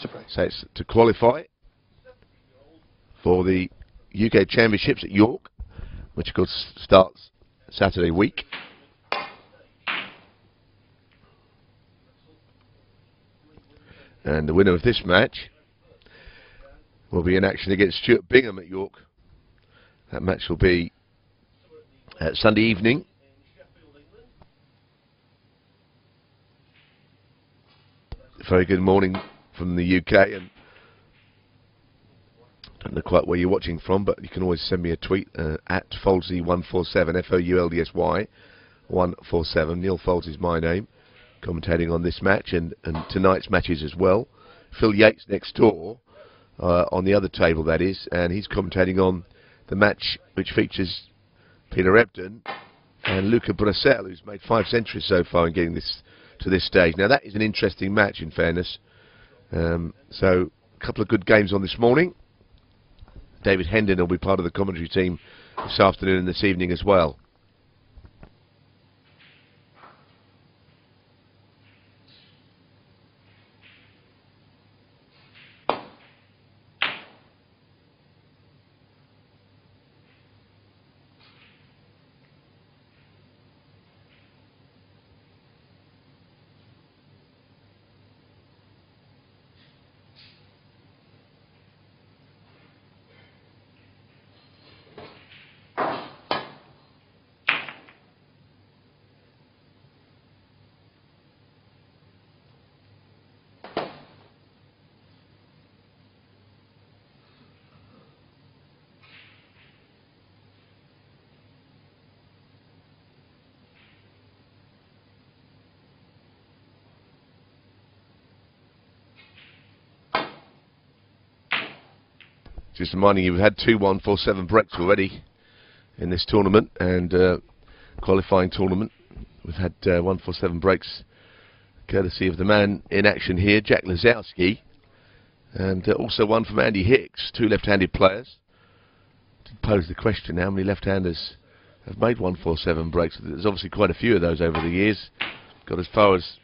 So it's to qualify for the UK Championships at York, which of course starts Saturday week. And the winner of this match will be in action against Stuart Bingham at York. That match will be Sunday evening. Very good morning from the UK, and I don't know quite where you're watching from, but you can always send me a tweet at Foldsy147, Foldsy 147. Neil Folds is my name, commentating on this match and tonight's matches as well. Phil Yates next door, on the other table that is, and he's commentating on the match which features Peter Ebdon and Luca Bracel, who's made 5 centuries so far in getting this to this stage. Now that is an interesting match, in fairness. So a couple of good games on this morning. David Hendon will be part of the commentary team this afternoon and this evening as well. Just reminding you, we've had 2 1-4-7 breaks already in this tournament and qualifying tournament. We've had 1-4-7 breaks courtesy of the man in action here, Jack Lisowski, and also one from Andy Hicks, 2 left-handed players. To pose the question, how many left-handers have made 1-4-7 breaks? There's obviously quite a few of those over the years. Got as far as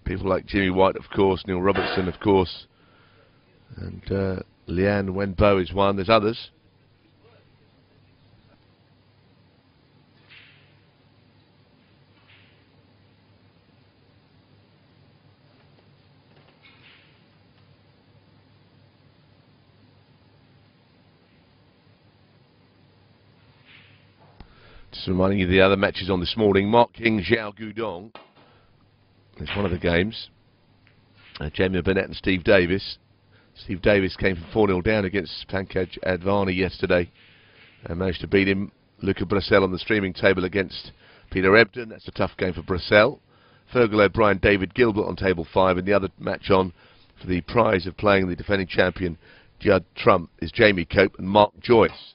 people like Jimmy White, of course, Neil Robertson, of course, and Leanne Wenbo is one. There's others. Just reminding you of the other matches on this morning. Mark King, Zhao Gudong is one of the games. Jamie Burnett and Steve Davis. Steve Davis came from 4-0 down against Pankaj Advani yesterday and managed to beat him. Luca Bracel on the streaming table against Peter Ebdon. That's a tough game for Bracel. Fergal O'Brien, David Gilbert on table 5, and the other match on for the prize of playing the defending champion Judd Trump is Jamie Cope and Mark Joyce.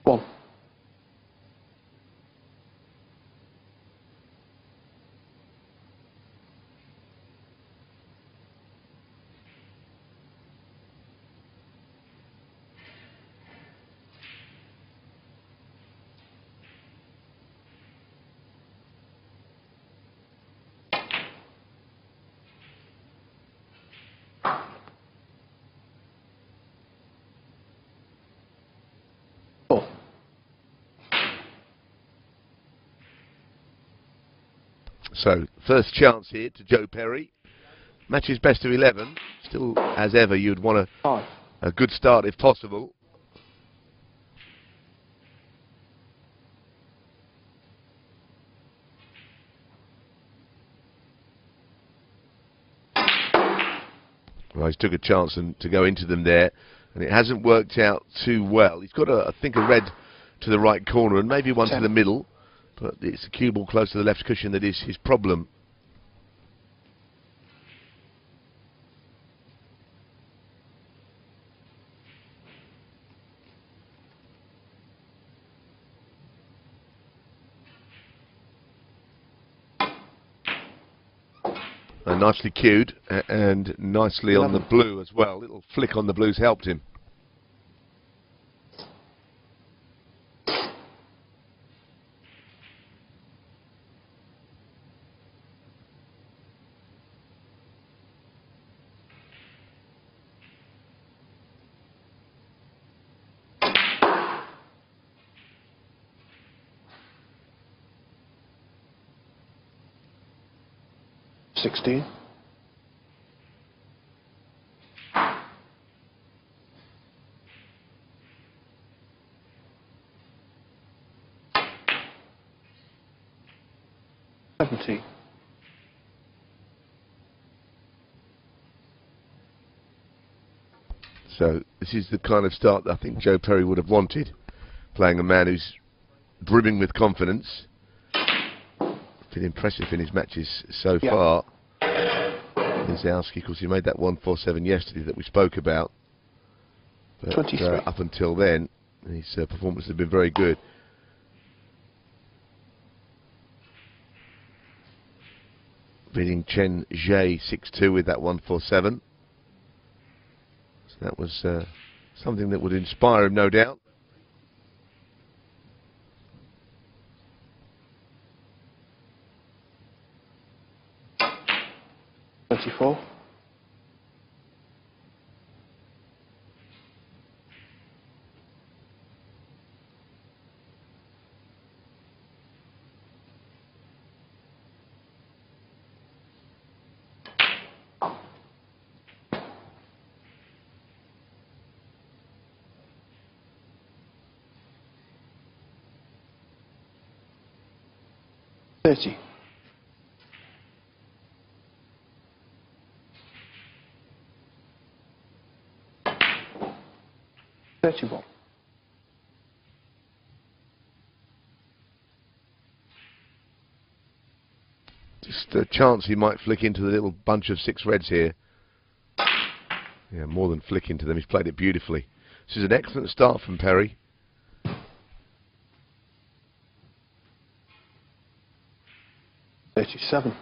One. So, first chance here to Joe Perry. Match is best of 11. Still, as ever, you'd want a good start if possible. Well, he's took a chance to go into them there, and it hasn't worked out too well. He's got, I think, a red to the right corner and maybe one to the middle. But it's a cue ball close to the left cushion that is his problem. Nicely cued and nicely on the blue as well. Little flick on the blues helped him. 16. 17. So this is the kind of start that I think Joe Perry would have wanted, playing a man who's brimming with confidence. Been impressive in his matches so far. Lisowski, of course, he made that 147 yesterday that we spoke about. But up until then, his performance has been very good. Beating Chen Zhe 6-2 with that 147. So that was something that would inspire him, no doubt. Four. 30. 31. Just a chance he might flick into the little bunch of 6 reds here. Yeah, more than flick into them. He's played it beautifully. This is an excellent start from Perry. 37.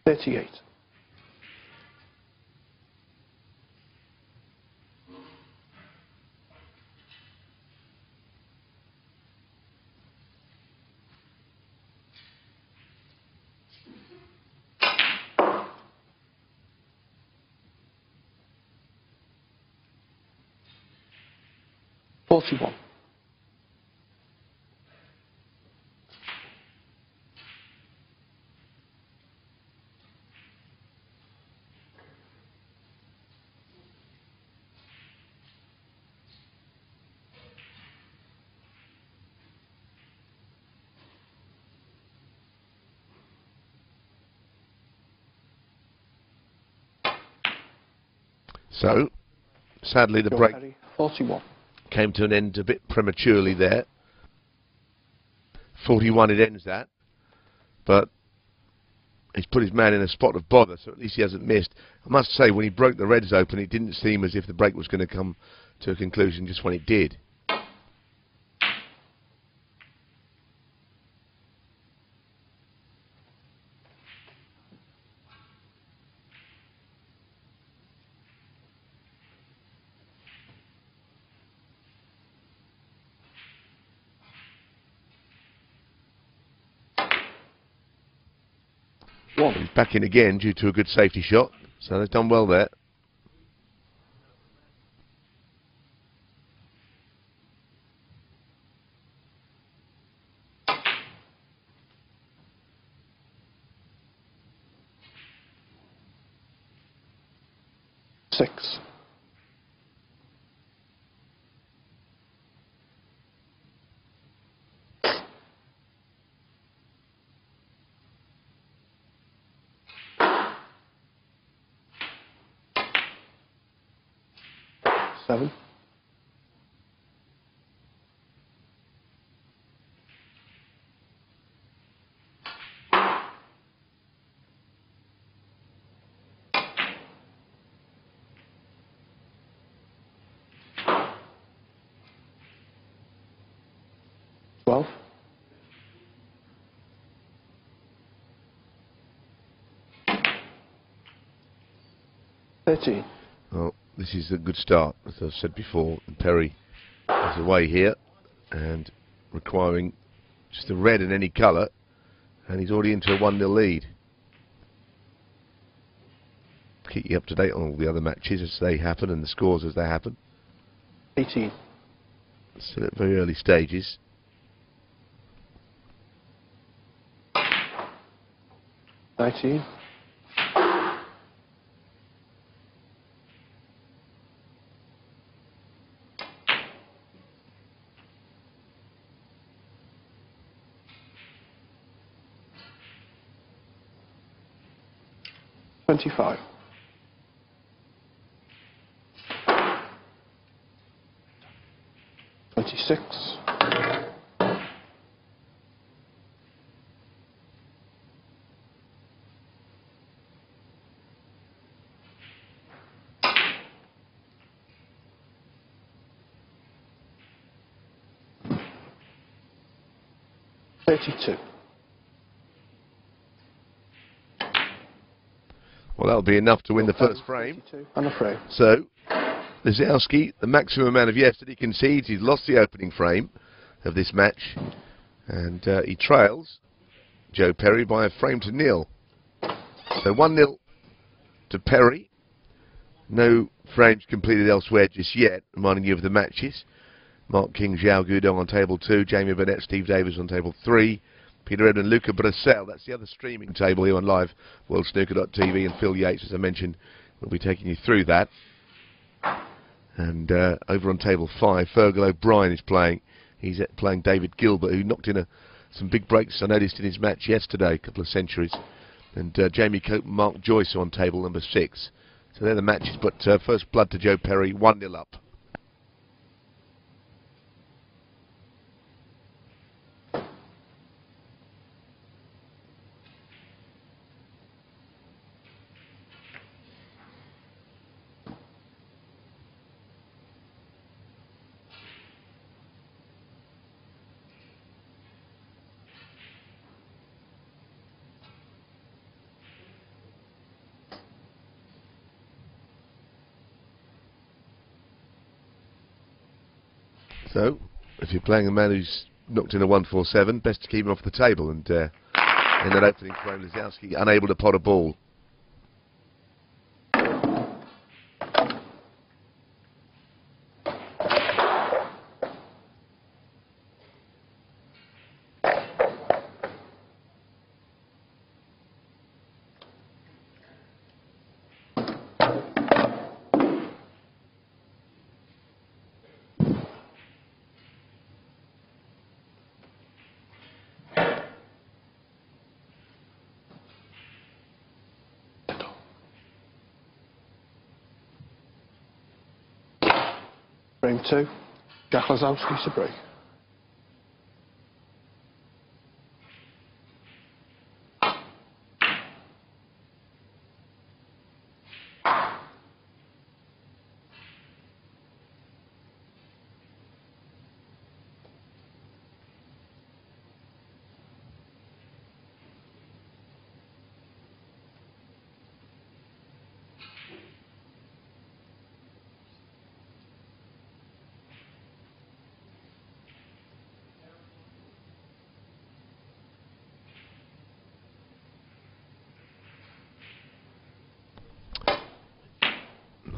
38. 41. So, sadly, the break 41. came to an end a bit prematurely there. 41 it ends at, but he's put his man in a spot of bother, so at least he hasn't missed. I must say, when he broke the reds open, it didn't seem as if the break was going to come to a conclusion just when it did. He's back in again due to a good safety shot, so they've done well there. Six. 7. 12. 13. Well, this is a good start, as I've said before. Perry is away here and requiring just a red in any colour, and he's already into a 1-0 lead. Keep you up to date on all the other matches as they happen and the scores as they happen. 18. Still at very early stages. 19. 25. 26. 32. Well, that'll be enough to win the first frame. 32. I'm afraid. So, Lisowski, the maximum amount of yes that he concedes, he's lost the opening frame of this match, and he trails Joe Perry by a frame to nil. So 1-0 to Perry. No frames completed elsewhere just yet, reminding you of the matches. Mark King, Zhao Gudong on table 2, Jamie Burnett, Steve Davis on table 3, Peter Edmund, Luca Bracel, that's the other streaming table here on live worldsnooker.tv, and Phil Yates, as I mentioned, will be taking you through that. And over on table 5, Fergal O'Brien is playing. He's playing David Gilbert, who knocked in some big breaks, I noticed, in his match yesterday, a couple of centuries. And Jamie Cope and Mark Joyce are on table number 6. So they're the matches, but first blood to Joe Perry, 1-0 up. So, if you're playing a man who's knocked in a 147, best to keep him off the table. And in that opening frame, Lisowski unable to pot a ball. Frame 2. Jack Lisowski to break.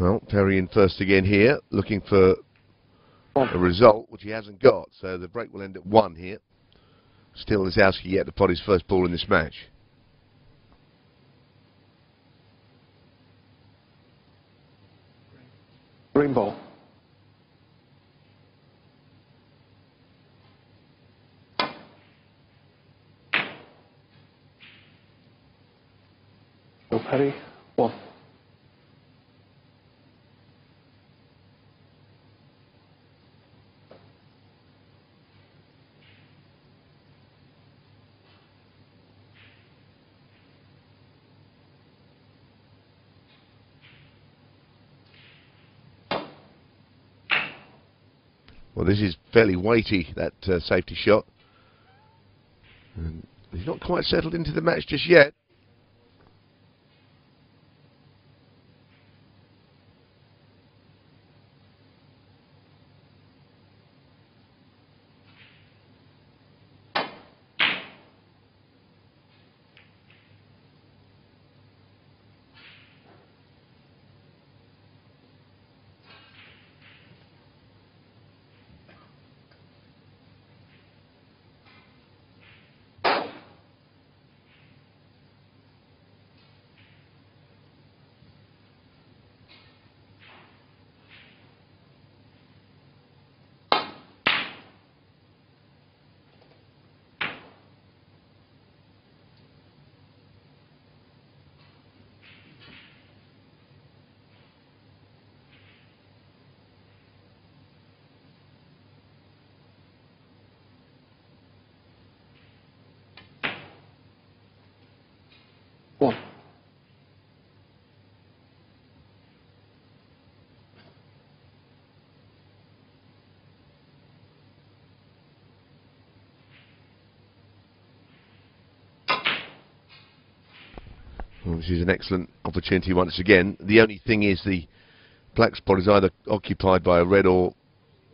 Well, Perry in first again here, looking for a result, which he hasn't got. So the break will end at 1 here. Still Lisowski yet to pot his first ball in this match. Green ball. Joe Perry, 1. Well, this is fairly weighty, that safety shot. And he's not quite settled into the match just yet. 1. Well, this is an excellent opportunity once again. The only thing is the black spot is either occupied by a red or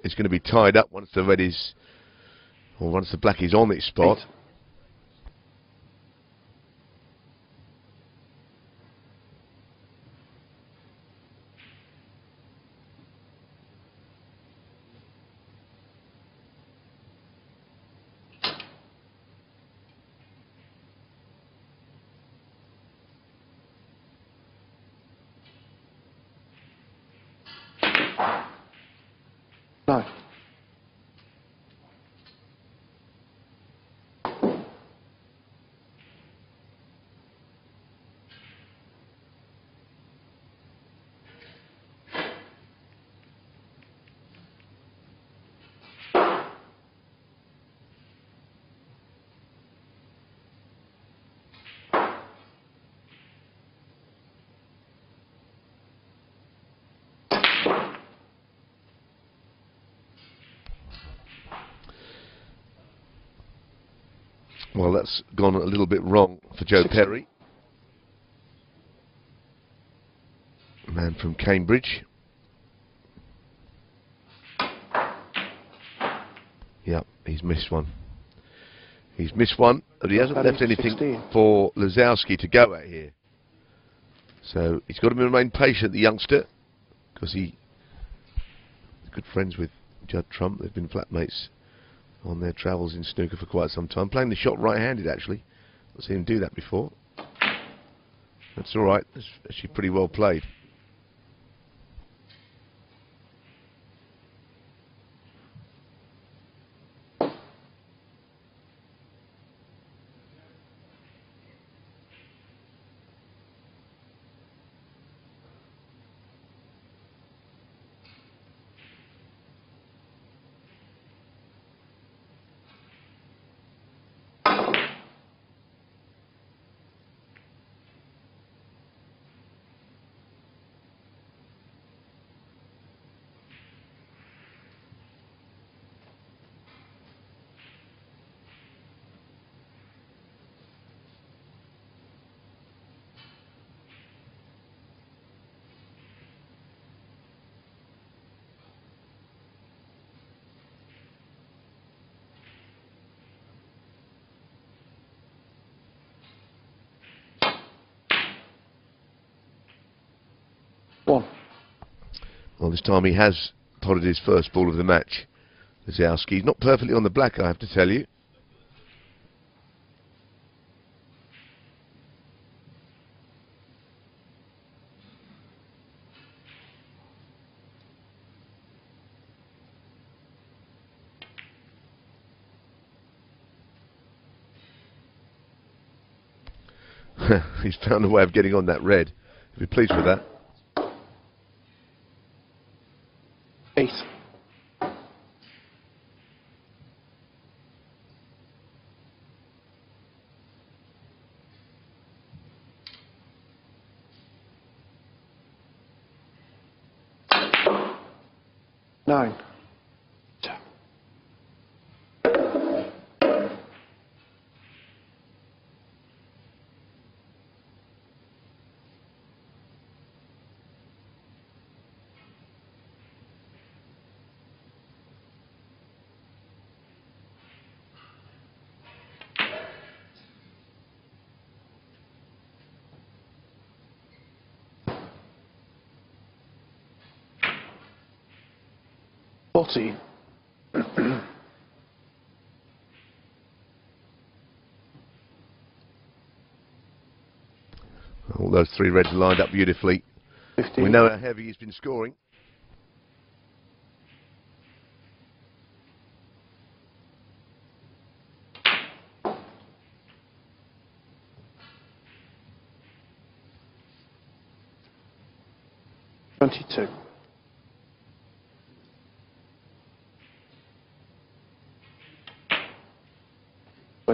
it's going to be tied up once the red is, or once the black is on its spot. 8. No. Well, that's gone a little bit wrong for Joe 16. Perry, a man from Cambridge. Yep, he's missed one. He's missed one, but he hasn't That left is anything 16. for Lisowski to go at here. So he's got to remain patient, the youngster, because he's good friends with Judd Trump. They've been flatmates on their travels in snooker for quite some time. Playing the shot right-handed, actually. I've seen him do that before. That's all right. That's actually pretty well played. Well, this time he has potted his first ball of the match. Lisowski. He's not perfectly on the black, I have to tell you. He's found a way of getting on that red. He'll be pleased with that. 8. Nine. Forty. All those three reds lined up beautifully. 15. We know how heavy he's been scoring. Twenty-two.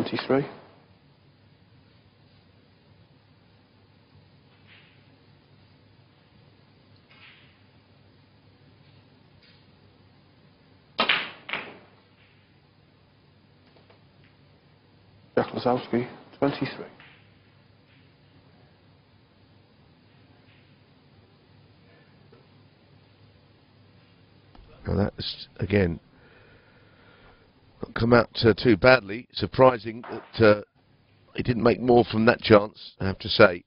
23. Jack Lisowski, 23. Now that's, again, not come out too badly. Surprising that he didn't make more from that chance, I have to say.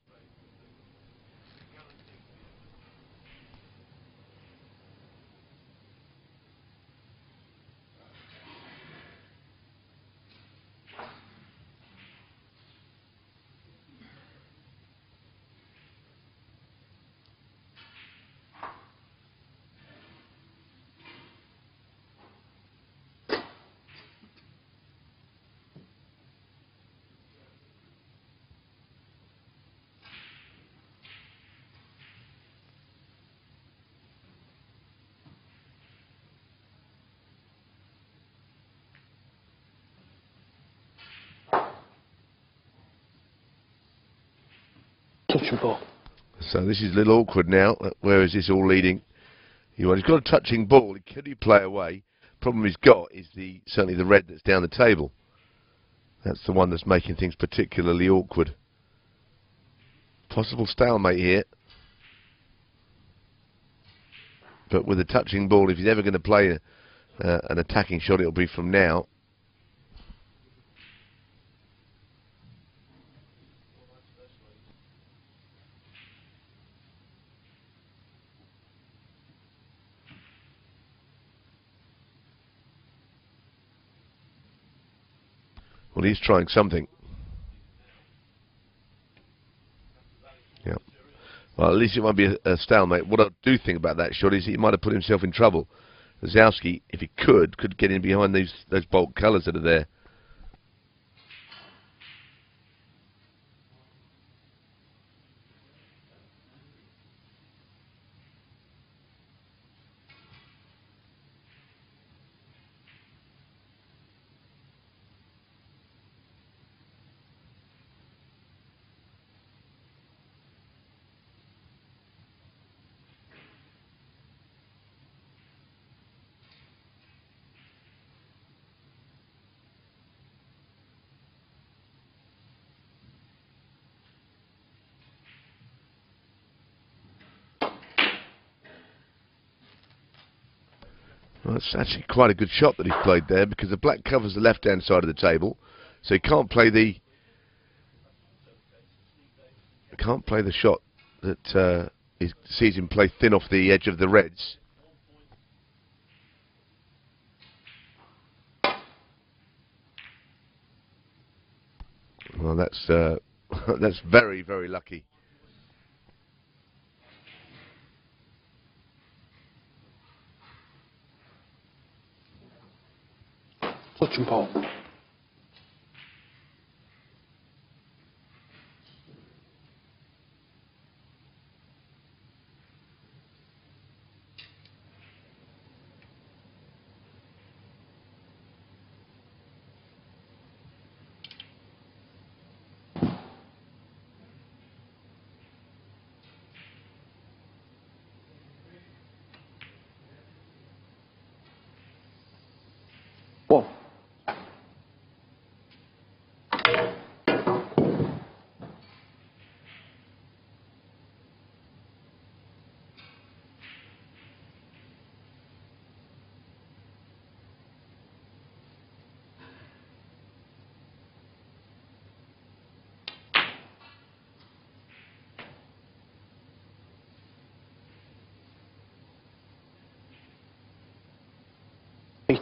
Touch and ball. So this is a little awkward now. Where is this all leading? He's got a touching ball. Could he play away? Problem he's got is certainly the red that's down the table. That's the one that's making things particularly awkward. Possible stalemate here. But with a touching ball, if he's ever going to play an attacking shot, it'll be from now. Well, he's trying something. Yeah. Well, at least it won't be a stalemate. What I do think about that shot is he might have put himself in trouble. Lisowski, if he could get in behind those bolt colours that are there. Well, it's actually quite a good shot that he played there, because the black covers the left-hand side of the table, so he can't play the shot that he sees him play thin off the edge of the reds. Well, that's that's very, very lucky. Touch and ball. One. Eight.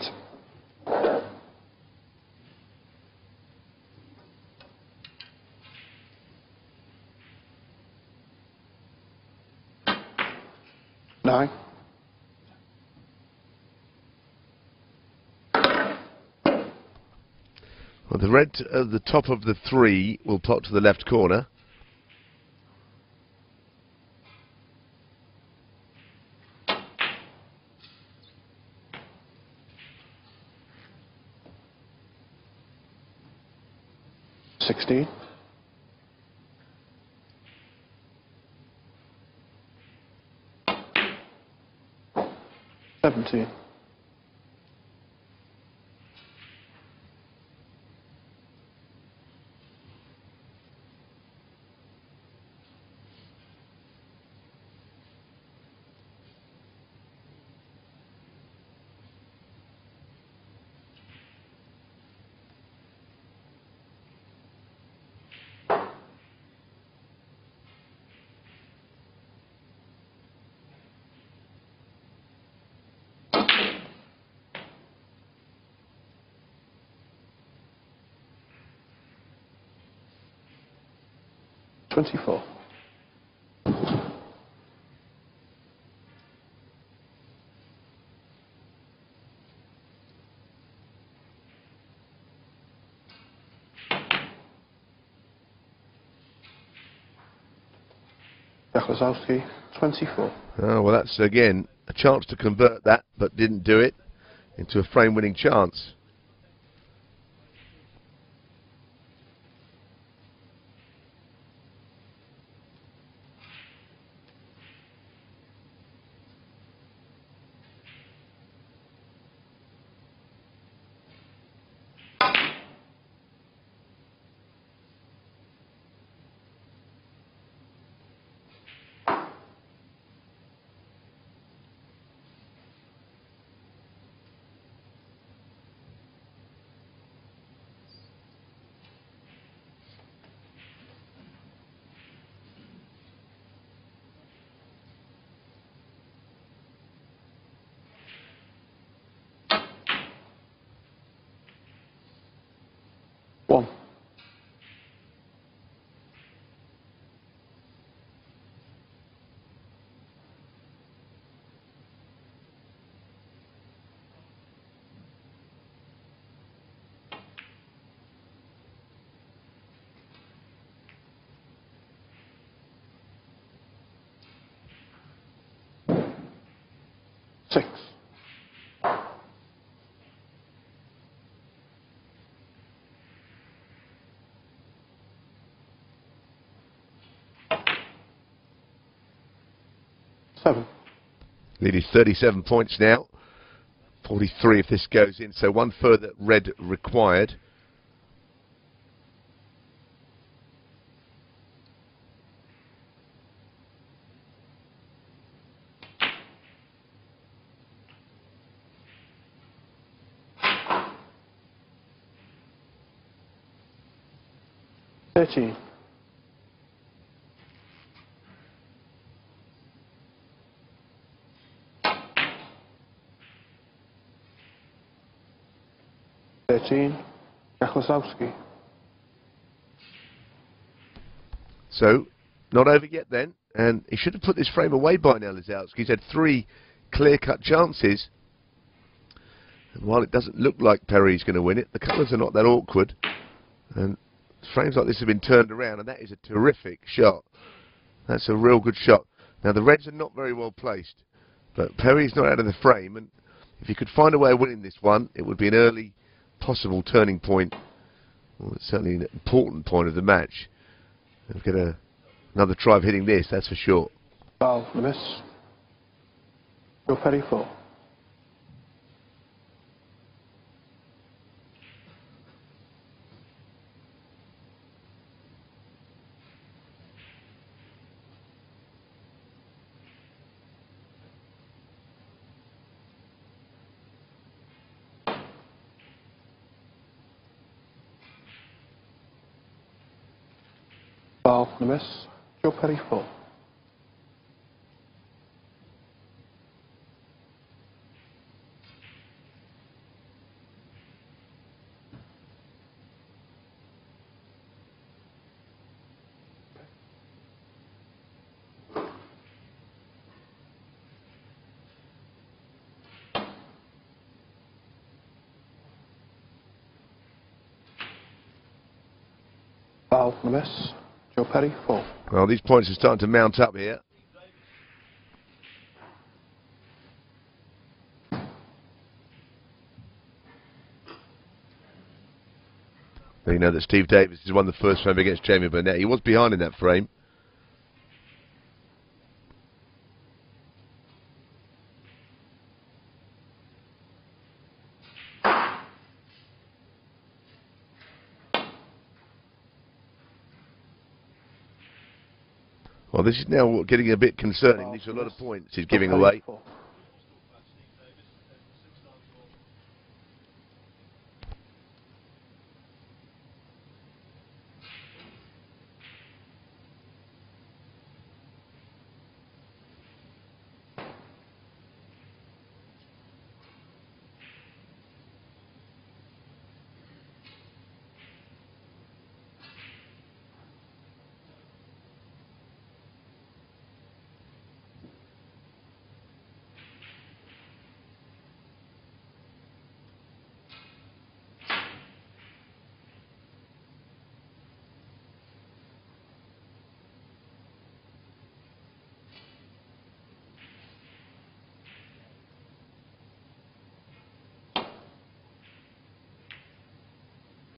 Nine. Well, the red at the top of the three will pop to the left corner. 16. 17. 24. Lisowski, 24. Oh, well, that's again a chance to convert that, but didn't do it into a frame-winning chance. One. Six. Seven. Lead is 37 points now. 43 if this goes in, so one further red required. Thirteen. Lisowski. So, not over yet then, and he should have put this frame away by now, Lisowski. He's had three clear-cut chances. And while it doesn't look like Perry's going to win it, the colours are not that awkward. And frames like this have been turned around, and that is a terrific shot. That's a real good shot. Now, the reds are not very well placed, but Perry's not out of the frame, and if he could find a way of winning this one, it would be an early possible turning point, well, it's certainly an important point of the match. We'll get another try of hitting this, that's for sure. Foul, the miss. Go Perry 4. Foul, the miss. Go Perry 4. Foul, the miss. Joe Perry 4. Well, these points are starting to mount up here. You know that Steve Davis has won the first frame against Jamie Burnett. He was behind in that frame. Well, this is now getting a bit concerning. These are a lot of points he's giving away.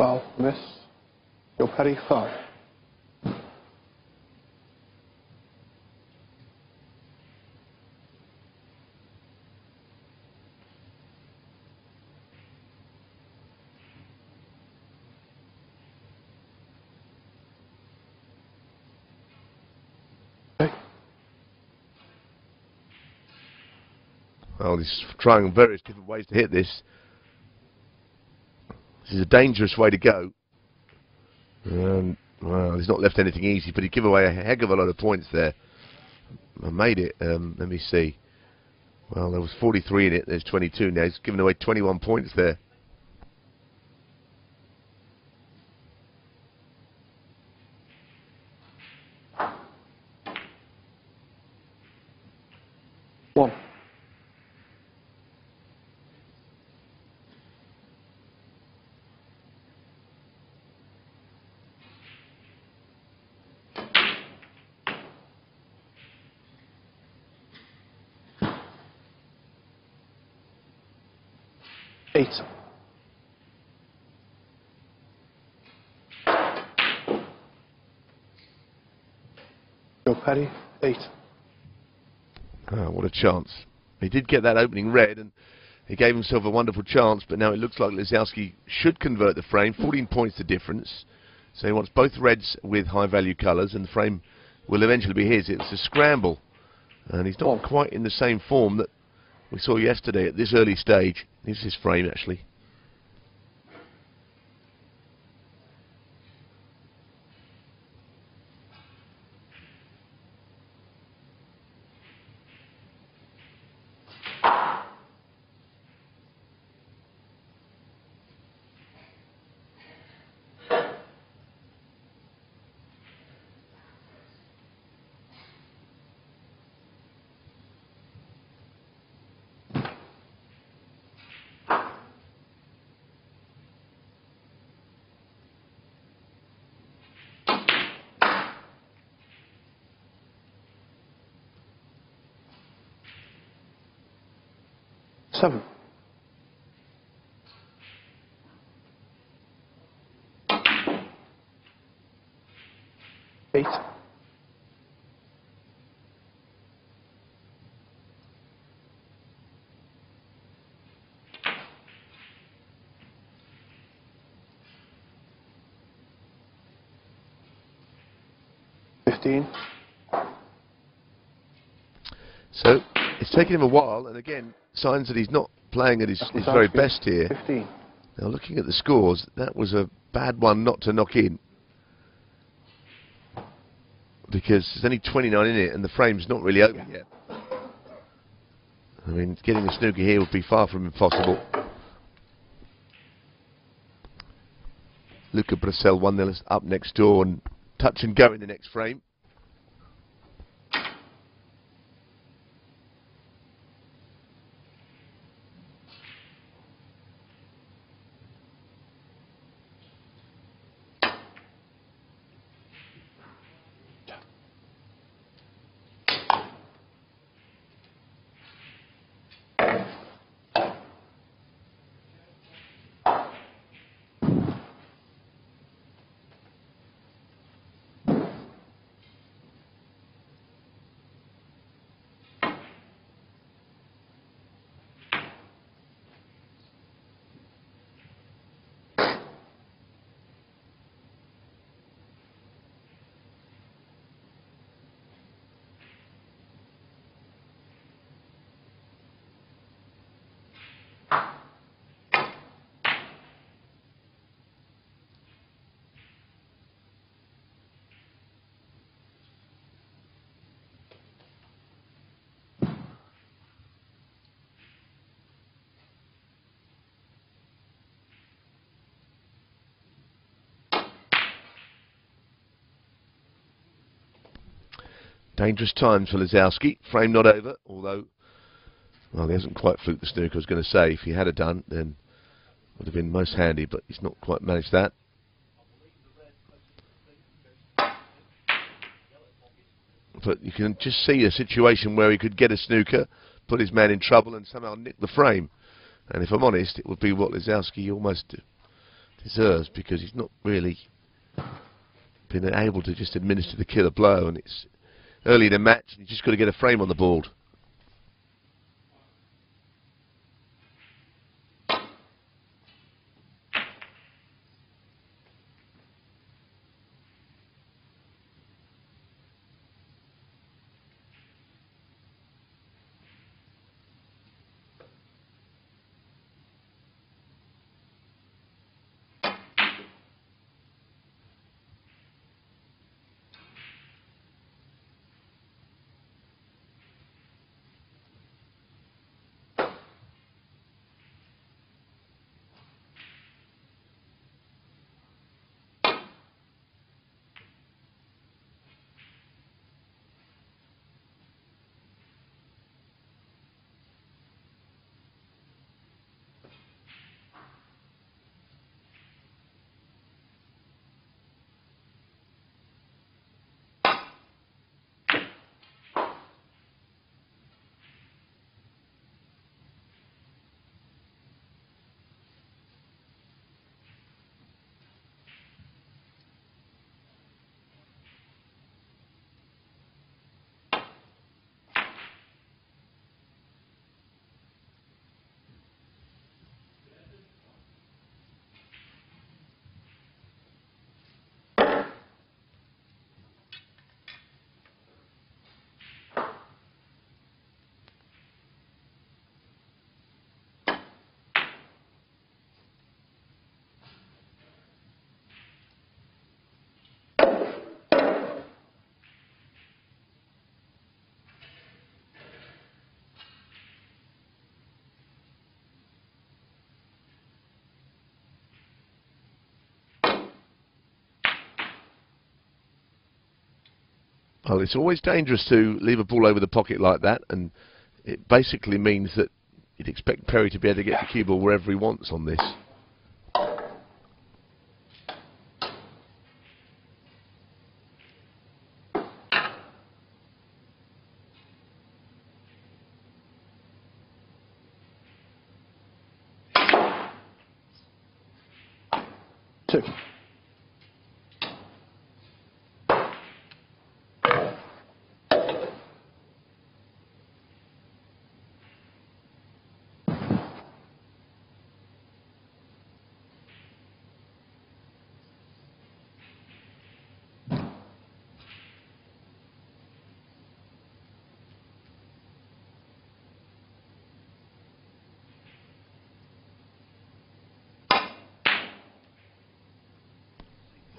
Foul, miss. Your petty, foul. Okay. Well, he's trying various different ways to hit this. This is a dangerous way to go. Well, he's not left anything easy, but he gave away a heck of a lot of points there. I made it. Let me see. Well, there was 43 in it. There's 22 now. He's given away 21 points there. One. Eight. Your petty, 8. Oh, what a chance. He did get that opening red, and he gave himself a wonderful chance, but now it looks like Lisowski should convert the frame. 14 points the difference. So he wants both reds with high-value colours, and the frame will eventually be his. It's a scramble, and he's not quite in the same form that we saw yesterday at this early stage. Here's his frame, actually. Seven. Eight. So it's taken him a while, and again, signs that he's not playing at his very best here. 15. Now, looking at the scores, that was a bad one not to knock in, because there's only 29 in it, and the frame's not really open yet. I mean, getting a snooker here would be far from impossible. Luca Bracel 1-0 up next door, and touch and go in the next frame. Dangerous times for Lisowski. Frame not over, although, well, he hasn't quite fluked the snooker. I was going to say, if he had done, then would have been most handy, but he's not quite managed that. But you can just see a situation where he could get a snooker, put his man in trouble, and somehow nick the frame. And if I'm honest, it would be what Lisowski almost deserves, because he's not really been able to just administer the killer blow, and it's early in the match, and he's just got to get a frame on the board. Well, it's always dangerous to leave a ball over the pocket like that, and it basically means that you'd expect Perry to be able to get the cue ball wherever he wants on this. Two.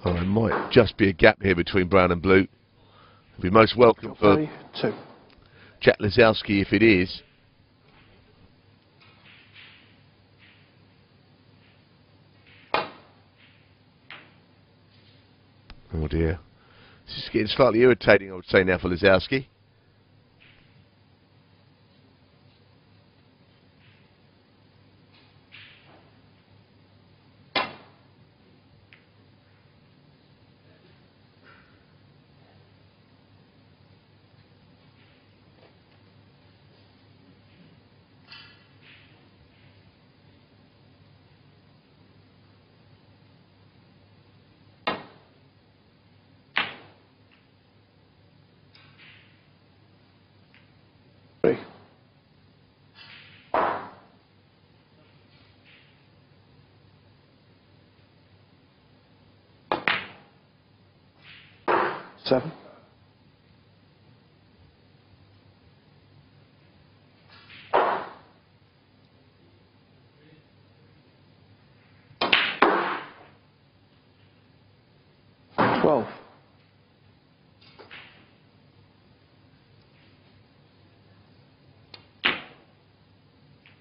Oh, there might just be a gap here between brown and blue. It'll be most welcome for two. Jack Lisowski if it is. Oh dear. This is getting slightly irritating, I would say, now for Lisowski. Three. Seven. Twelve.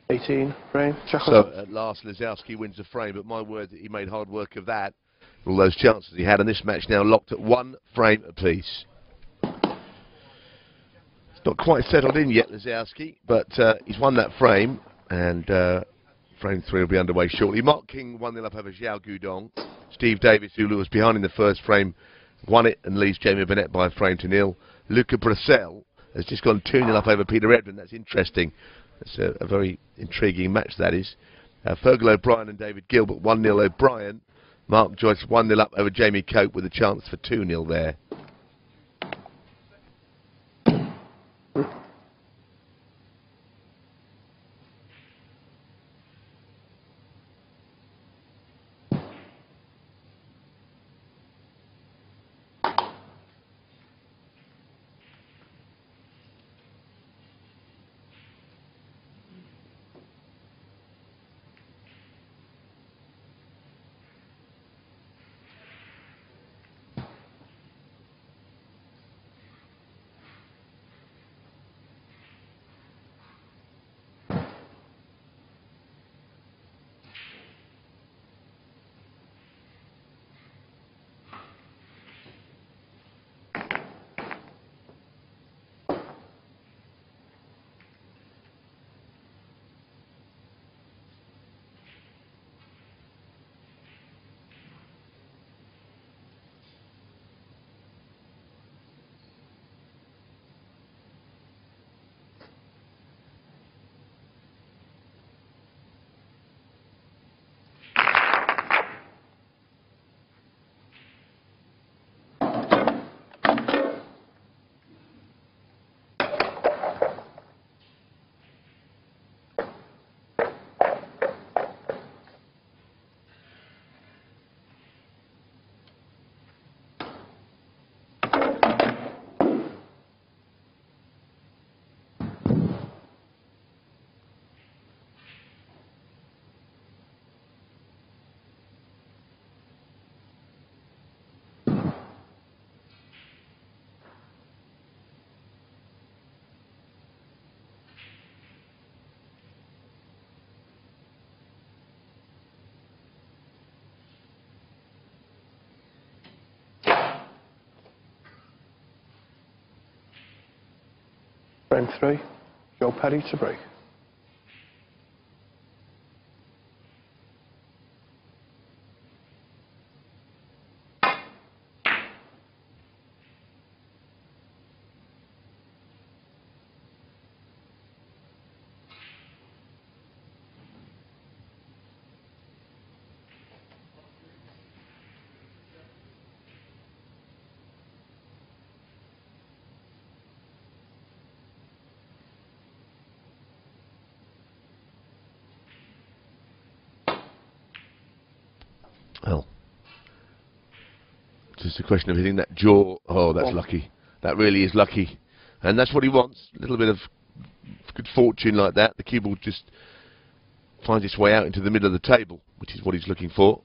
18 frame. So at last Lisowski wins the frame, but my word that he made hard work of that. All those chances he had, and this match now locked at 1 frame apiece. It's not quite settled in yet, Lisowski, but he's won that frame, and frame 3 will be underway shortly. Mark King 1-0 up over Xiao Gudong. Steve Davis, who was behind in the first frame, won it and leaves Jamie Burnett by a frame to nil. Luca Bracel has just gone 2-0 up over Peter Edmund. That's interesting. That's a very intriguing match, that is. Fergal O'Brien and David Gilbert 1-0 O'Brien. Mark Joyce 1-0 up over Jamie Cope with a chance for 2-0 there. Frame 3, Joe Paddy to break. Well, just a question of hitting that jaw. Oh, that's lucky. That really is lucky. And that's what he wants. A little bit of good fortune like that. The cue ball just finds its way out into the middle of the table, which is what he's looking for.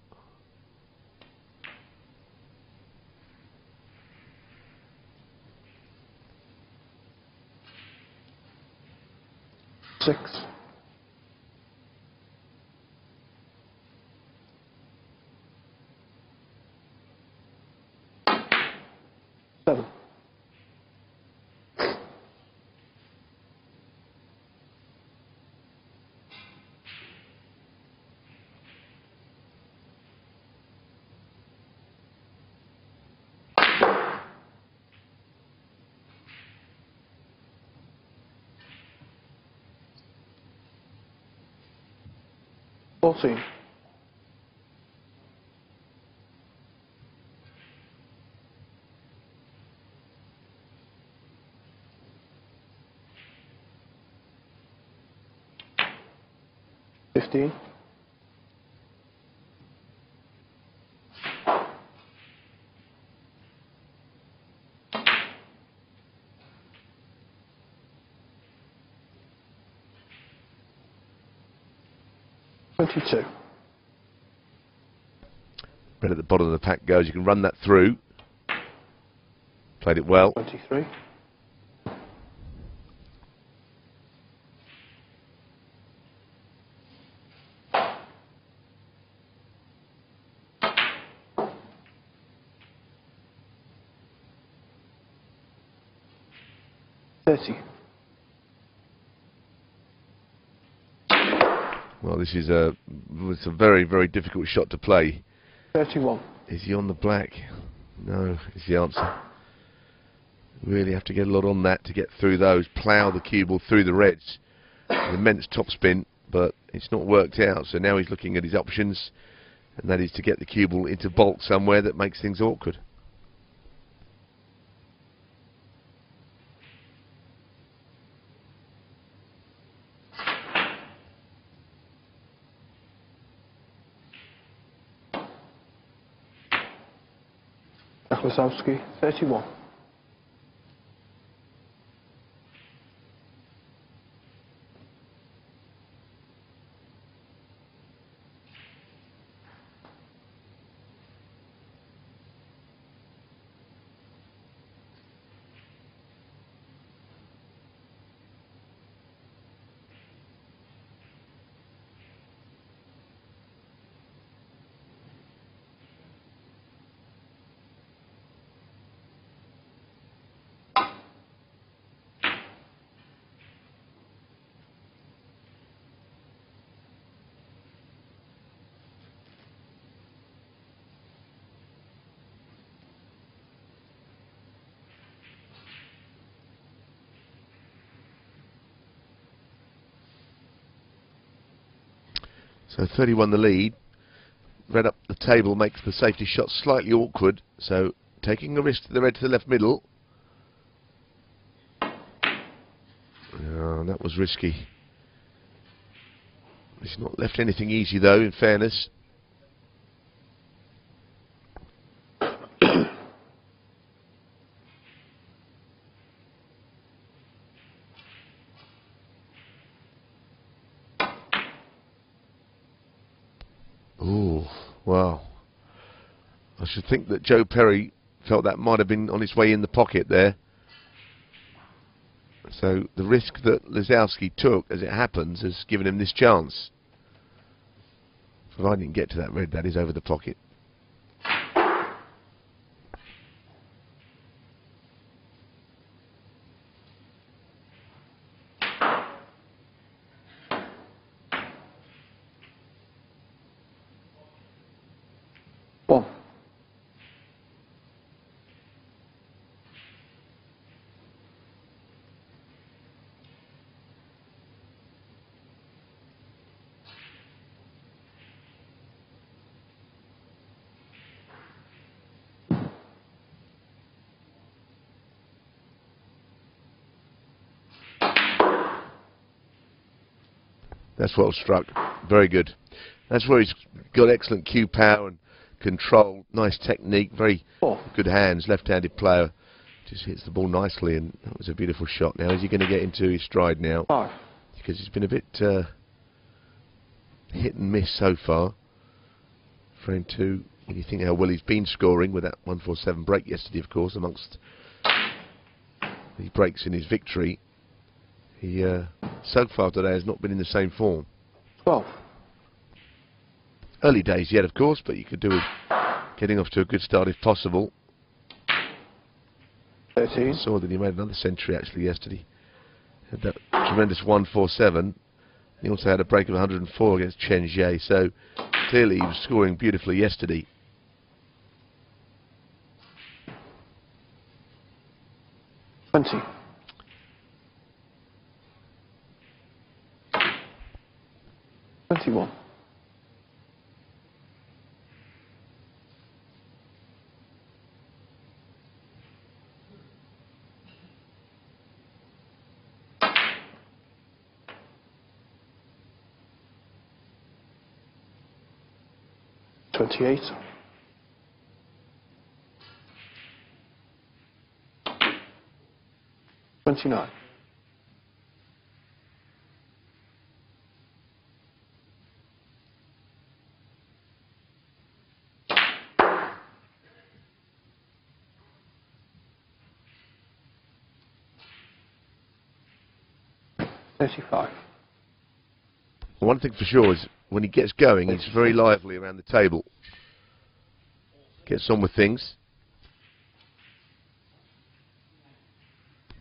Six. Seven. Fourteen. Fifteen. 22. Red at the bottom of the pack goes. You can run that through. Played it well. 23. 30. Well, this is a very, very difficult shot to play. 31. Is he on the black? No, is the answer. Really have to get a lot on that to get through those. Plough the cue ball through the reds. An immense topspin, but it's not worked out. So now he's looking at his options. and that is to get the cue ball into baulk somewhere that makes things awkward. Lisowski, 31. So 31 the lead. Red up the table makes the safety shot slightly awkward, so taking a risk to the red to the left middle. That was risky. He's not left anything easy though, in fairness. Ooh, wow. I should think that Joe Perry felt that might have been on its way in the pocket there. So the risk that Lisowski took, as it happens, has given him this chance. Providing he can get to that red, that is over the pocket. One. That's well struck. Very good. That's where he's got excellent cue power and control, nice technique, very good hands, left-handed player. Just hits the ball nicely, and that was a beautiful shot. Now, is he going to get into his stride now? 5. Because he's been a bit hit and miss so far. Frame 2, and you think how well he's been scoring with that 147 break yesterday, of course, amongst the breaks in his victory. He, so far today, has not been in the same form. 12. Early days yet, of course, but you could do with getting off to a good start if possible. 13. I saw that he made another century actually yesterday. Had that tremendous 147. He also had a break of 104 against Chen Jie, so clearly he was scoring beautifully yesterday. Twenty. 21. 28. 29. 35. One thing for sure is when he gets going, he's very lively around the table. Gets on with things.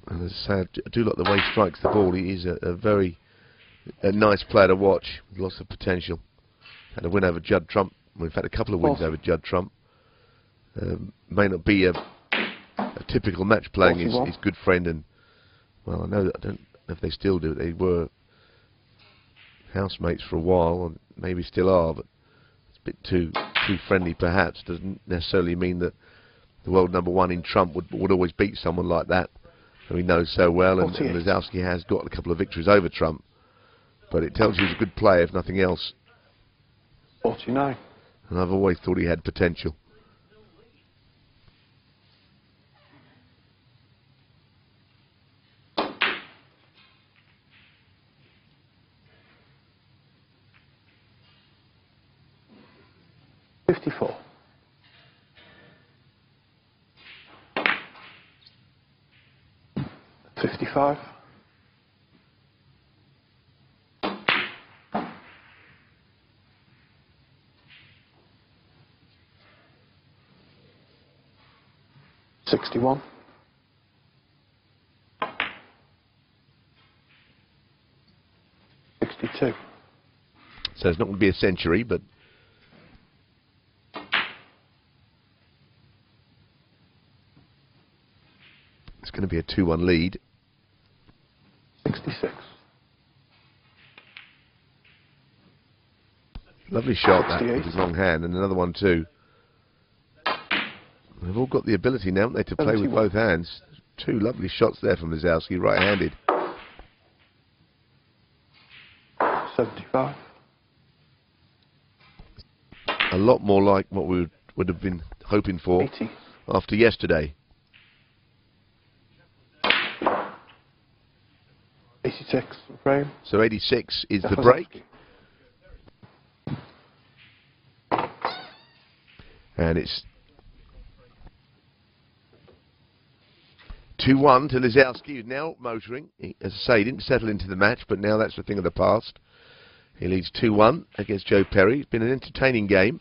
And as I say, I do like the way he strikes the ball. He is a very nice player to watch, with lots of potential. Had a win over Judd Trump. Well, in fact, a couple of wins over Judd Trump. May not be a typical match playing his good friend, and well, I don't know if they still do. They were housemates for a while, and maybe still are, but it's a bit too too friendly perhaps doesn't necessarily mean that the world number one in Trump would always beat someone like that, who he knows so well, and Lisowski has got a couple of victories over Trump. But it tells you he's a good player, if nothing else. 49. And I've always thought he had potential. $54. 55. 61. 62. So it's not going to be a century, but it's going to be a 2-1 lead. 66. Lovely shot that 68. with his long hand, and another one too. They've all got the ability now, haven't they, to play with both hands. Two lovely shots there from Lisowski, right-handed. 75. A lot more like what we would have been hoping for 80. after yesterday. 86 frame. So 86 is the break. And it's 2-1 to Lisowski, who's now motoring. As I say, he didn't settle into the match, but now that's a thing of the past. He leads 2-1 against Joe Perry. It's been an entertaining game.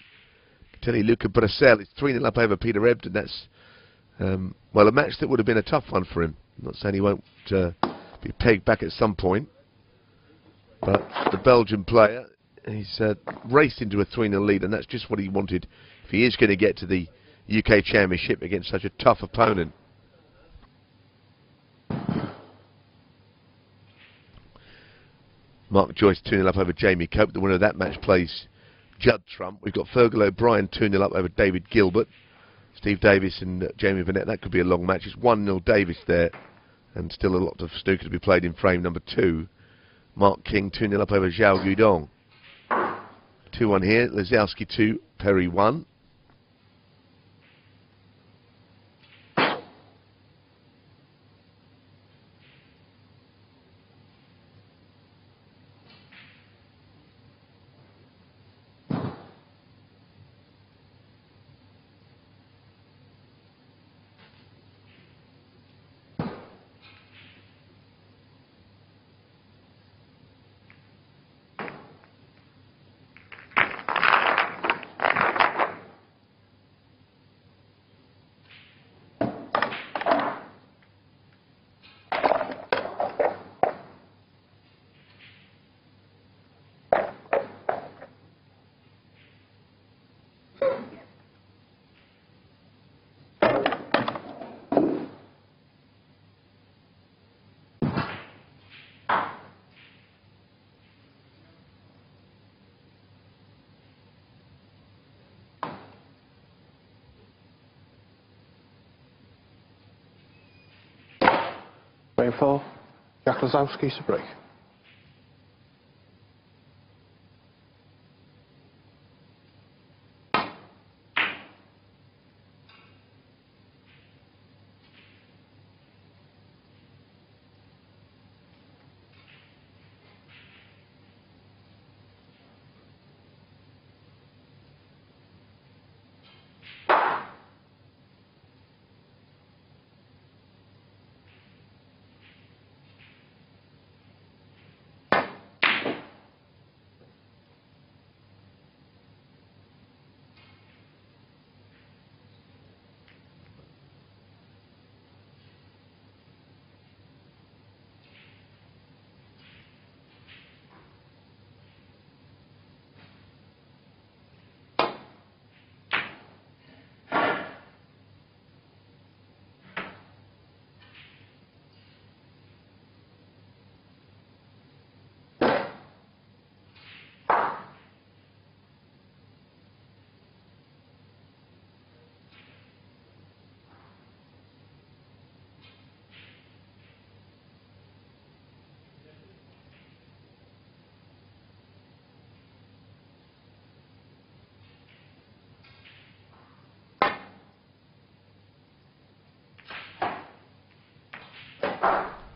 I tell you, Luca Bracel is 3-0 up over Peter Ebdon. That's, well, a match that would have been a tough one for him. I'm not saying he won't be pegged back at some point. But the Belgian player, he's raced into a 3-0 lead, and that's just what he wanted if he is going to get to the UK Championship against such a tough opponent. Mark Joyce 2-0 up over Jamie Cope. The winner of that match plays Judd Trump. We've got Fergal O'Brien 2-0 up over David Gilbert. Steve Davis and Jamie Burnett. That could be a long match. It's 1-0 Davis there. And still a lot of snooker to be played in frame number 2. Mark King 2-0 up over Zhao Guidong. 2-1 here. Lisowski 2, Perry 1. Rainfall. Jack Lisowski to break.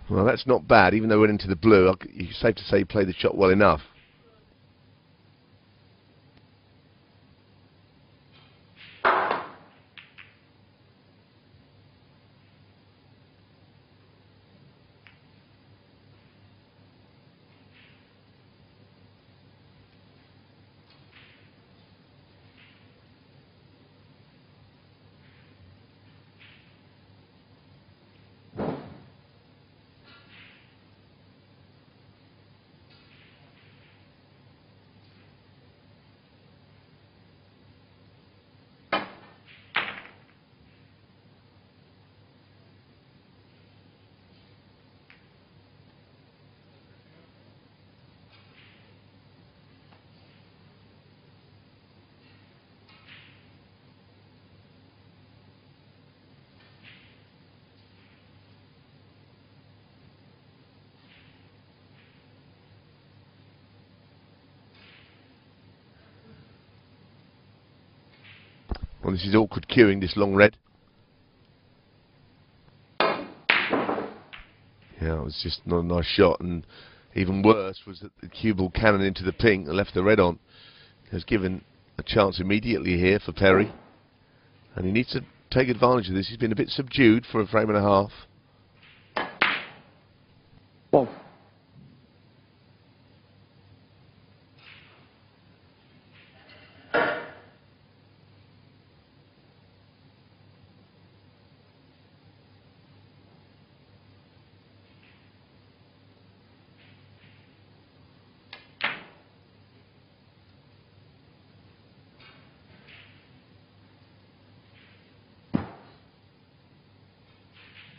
Well, that's not bad, even though it went into the blue. It's safe to say he played the shot well enough. Well, this is awkward cueing, this long red. Yeah, it was just not a nice shot, and even worse was that the cue ball cannon into the pink and left the red on. Has given a chance immediately here for Perry, and he needs to take advantage of this. He's been a bit subdued for a frame and a half. One.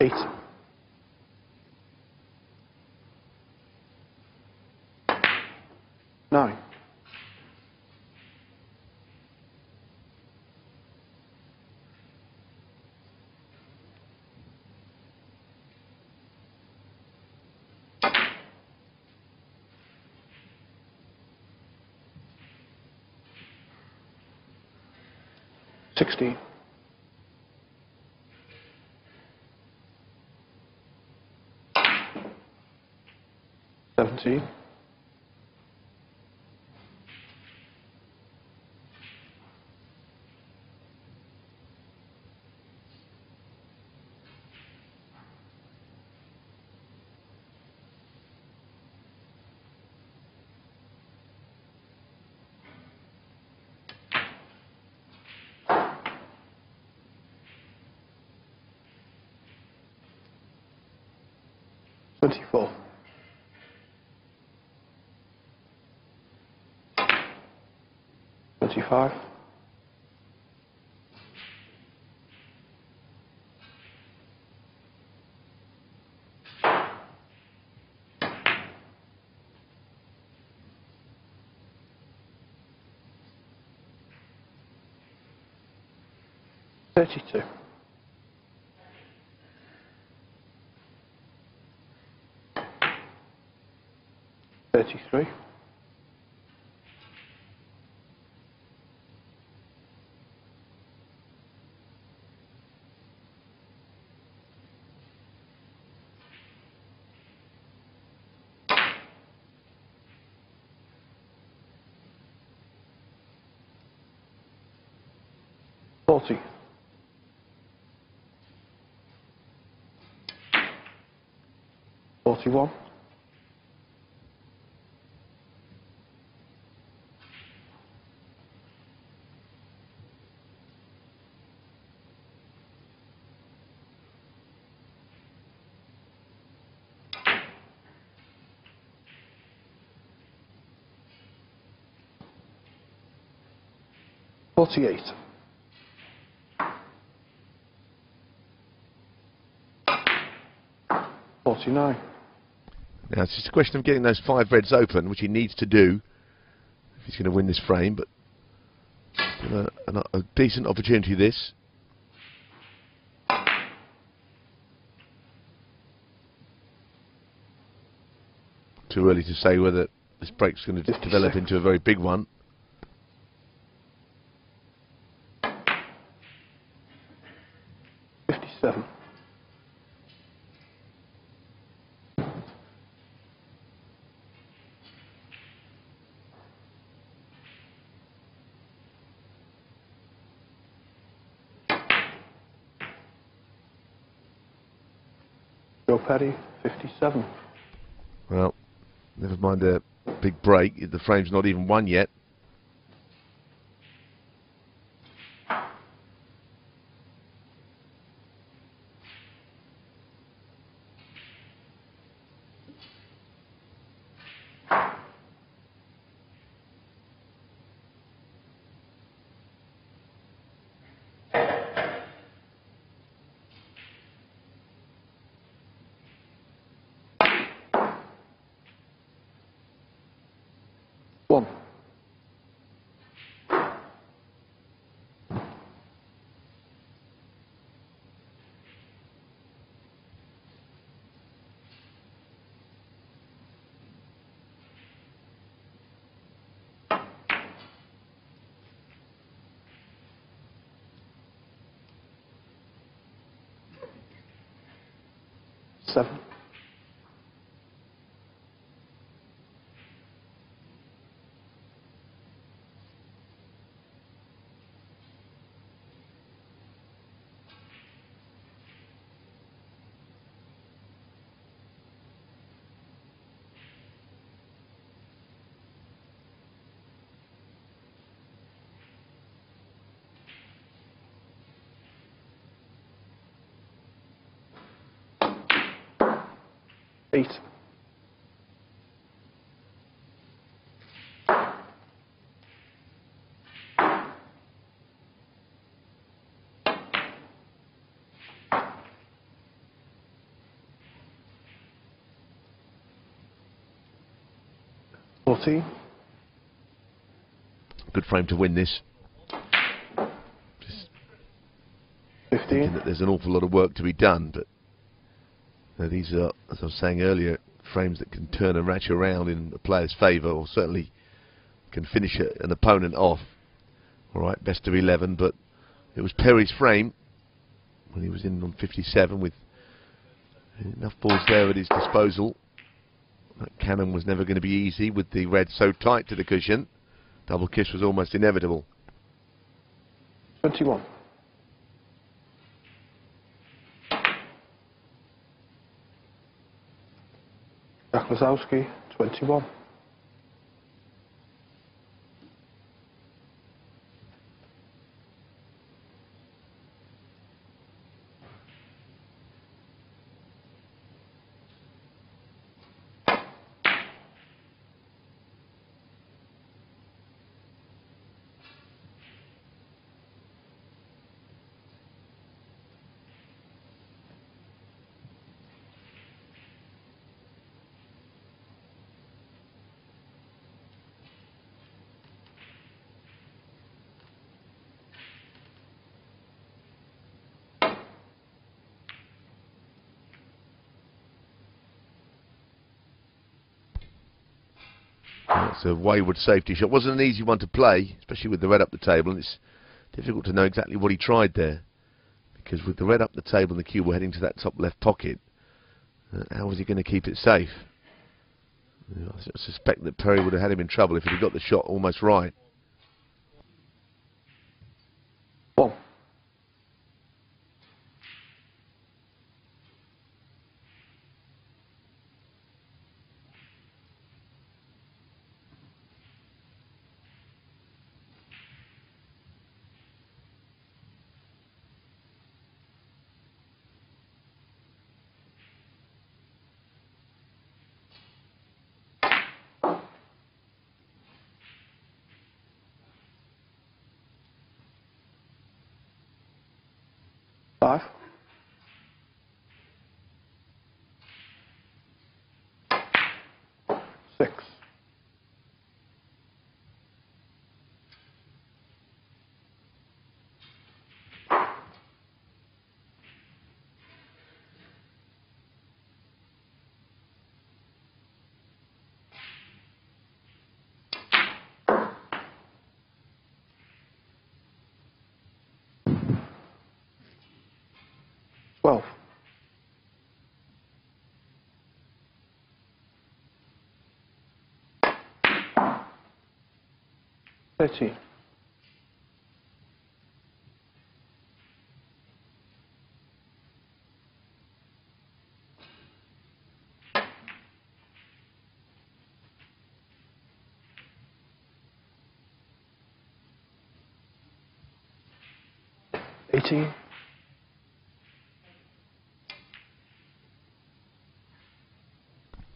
Eight. Nine. 16. 17. 24. 25. 32. 33. 40. 41. 48. 49. Now it's just a question of getting those 5 reds open, which he needs to do if he's going to win this frame, but a decent opportunity this. Too early to say whether this break's going to develop into a very big one. 57. Joe Perry, 57. Well, never mind the big break. The frame's not even won yet. One. Seven. Eight. Fourteen. Good frame to win this. Just thinking 15. that there's an awful lot of work to be done, but these are, as I was saying earlier, frames that can turn a match around in the player's favour, or certainly can finish an opponent off. Alright, best of 11, but it was Perry's frame when he was in on 57 with enough balls there at his disposal. That cannon was never going to be easy with the red so tight to the cushion. Double kiss was almost inevitable. 21. Lisowski, 21. It's a wayward safety shot. Wasn't an easy one to play, especially with the red up the table, and it's difficult to know exactly what he tried there. Because with the red up the table and the cue heading to that top left pocket, how was he going to keep it safe? I suspect that Perry would have had him in trouble if he'd got the shot almost right. One. Five. Six. Twelve. 13. 14. Hitting.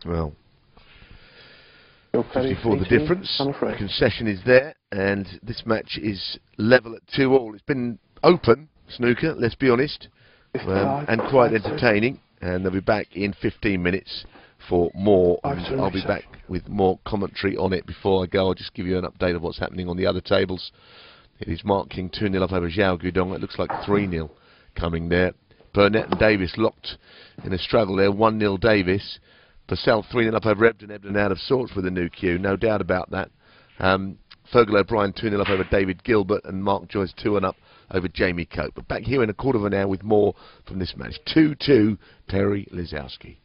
Well, York Barbican 54 the difference. I'm afraid. The concession is there, and this match is level at 2-all. It's been open snooker, let's be honest, and quite entertaining. And they'll be back in 15 minutes for more. And I'll be back with more commentary on it. Before I go, I'll just give you an update of what's happening on the other tables. It is Mark King 2-0 up over Zhao Gudong. It looks like 3-0 coming there. Burnett and Davis locked in a struggle there. 1-0 Davis. Purcell 3-0 up over Ebden. Ebden out of sorts with a new cue, no doubt about that. Fergal O'Brien 2-0 up over David Gilbert, and Mark Joyce 2-1 up over Jamie Cope. But back here in a quarter of an hour with more from this match. 2-2 Terry Lisowski.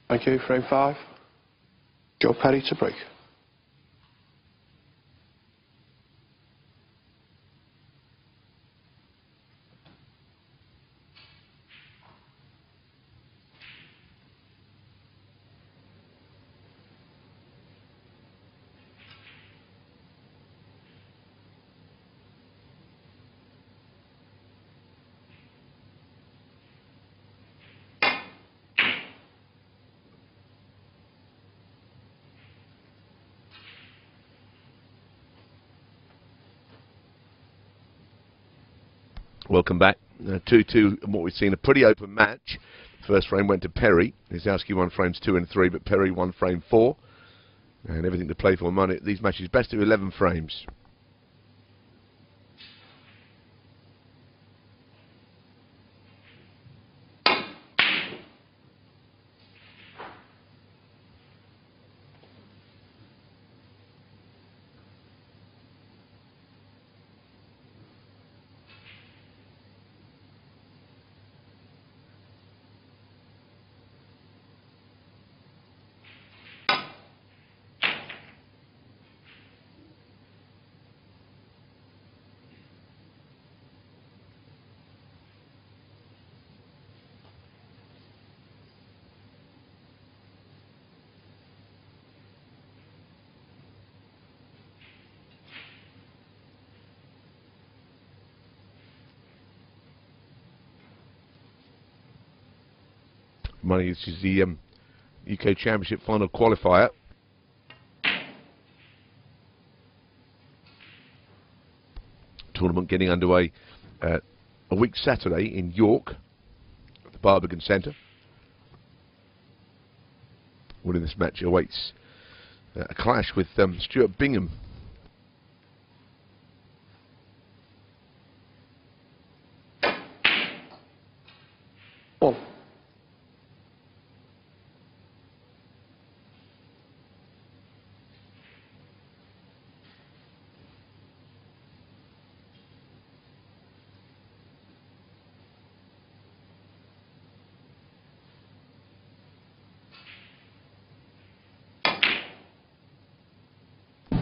Thank you. Frame 5. Joe Perry to break. Welcome back. 2-2, and what we've seen, a pretty open match. First frame went to Perry. Lisowski won frames 2 and 3, but Perry won frame 4. And everything to play for. Money. These matches best of 11 frames. Money, this is the UK Championship final qualifier. Tournament getting underway a week Saturday in York at the Barbican Centre. Winning this match awaits a clash with Stuart Bingham. One.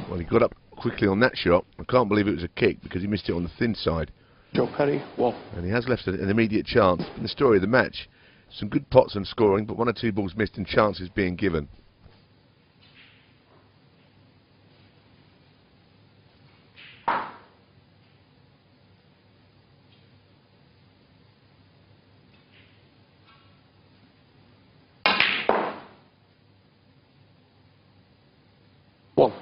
Well, he got up quickly on that shot. I can't believe it was a kick because he missed it on the thin side. Joe Perry, 1. And he has left an immediate chance. In the story of the match, some good pots and scoring, but 1 or 2 balls missed and chances being given. One.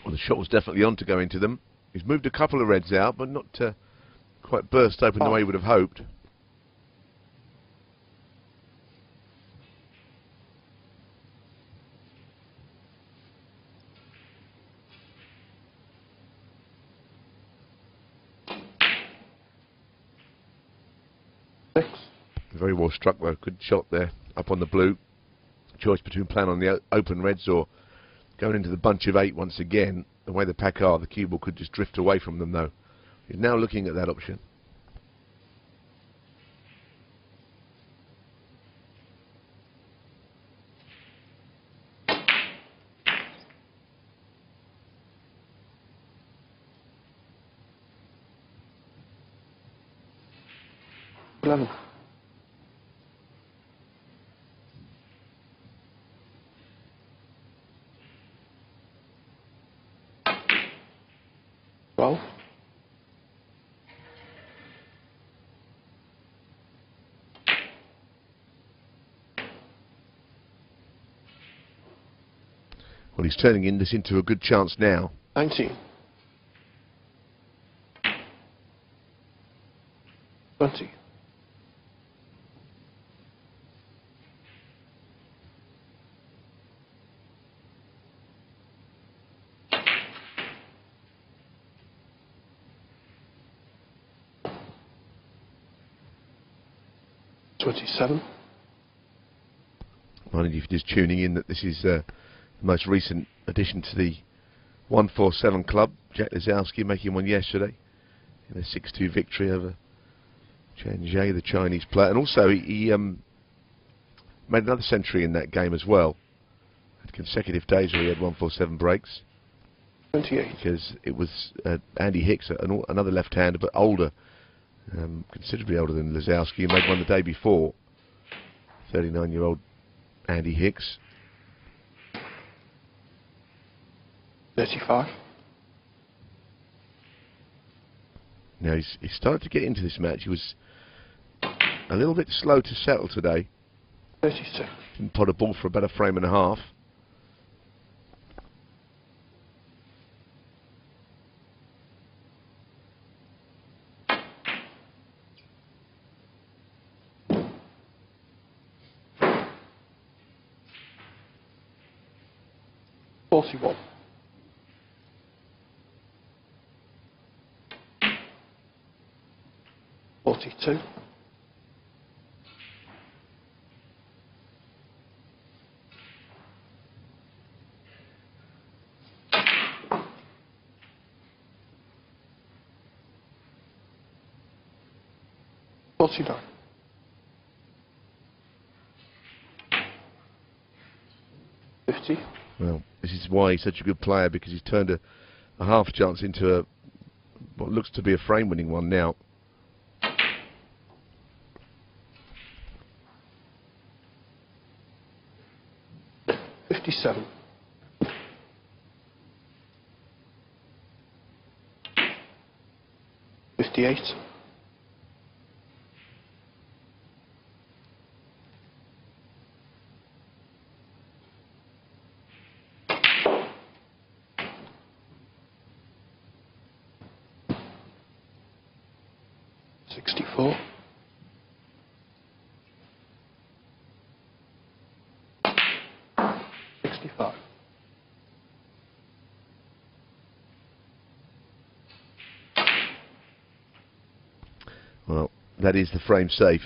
Well, the shot was definitely on to go into them. He's moved a couple of reds out, but not quite burst open the way he would have hoped. Six. Very well struck though. Good shot there up on the blue. Choice between playing on the open reds or going into the bunch of 8 once again. The way the pack are, the cue ball could just drift away from them though. He's now looking at that option. Eleven. Twelve. Well, he's turning this into a good chance now. 19. 20. 27. Mind you, if you're just tuning in, that this is the most recent addition to the 147 club. Jack Lisowski making one yesterday in a 6-2 victory over Chen Jie, the Chinese player. And also he made another century in that game as well. Had consecutive days where he had 147 breaks. 28. Because it was Andy Hicks, another left-hander, but older, considerably older than Lisowski, who made one the day before. 39-year-old Andy Hicks. 35. Now he's started to get into this match. He was a little bit slow to settle today. 32. Didn't pot a ball for about a frame and a half. $41. 42. 49. 50. Well, this is why he's such a good player, because he's turned a half chance into what looks to be a frame-winning one now. 57. 58. 64. 65. 'That is the frame safe.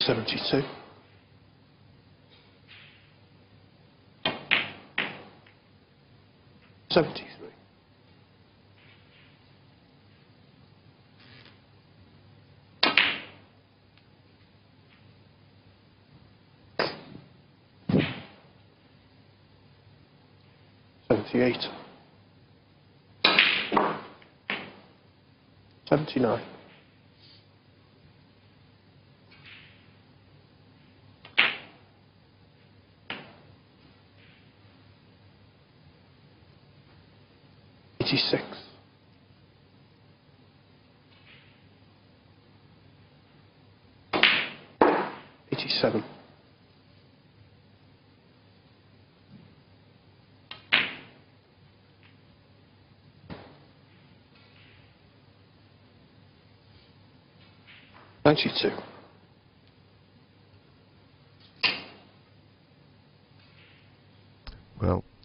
72. 73. 78. 79. 86. 87. 92.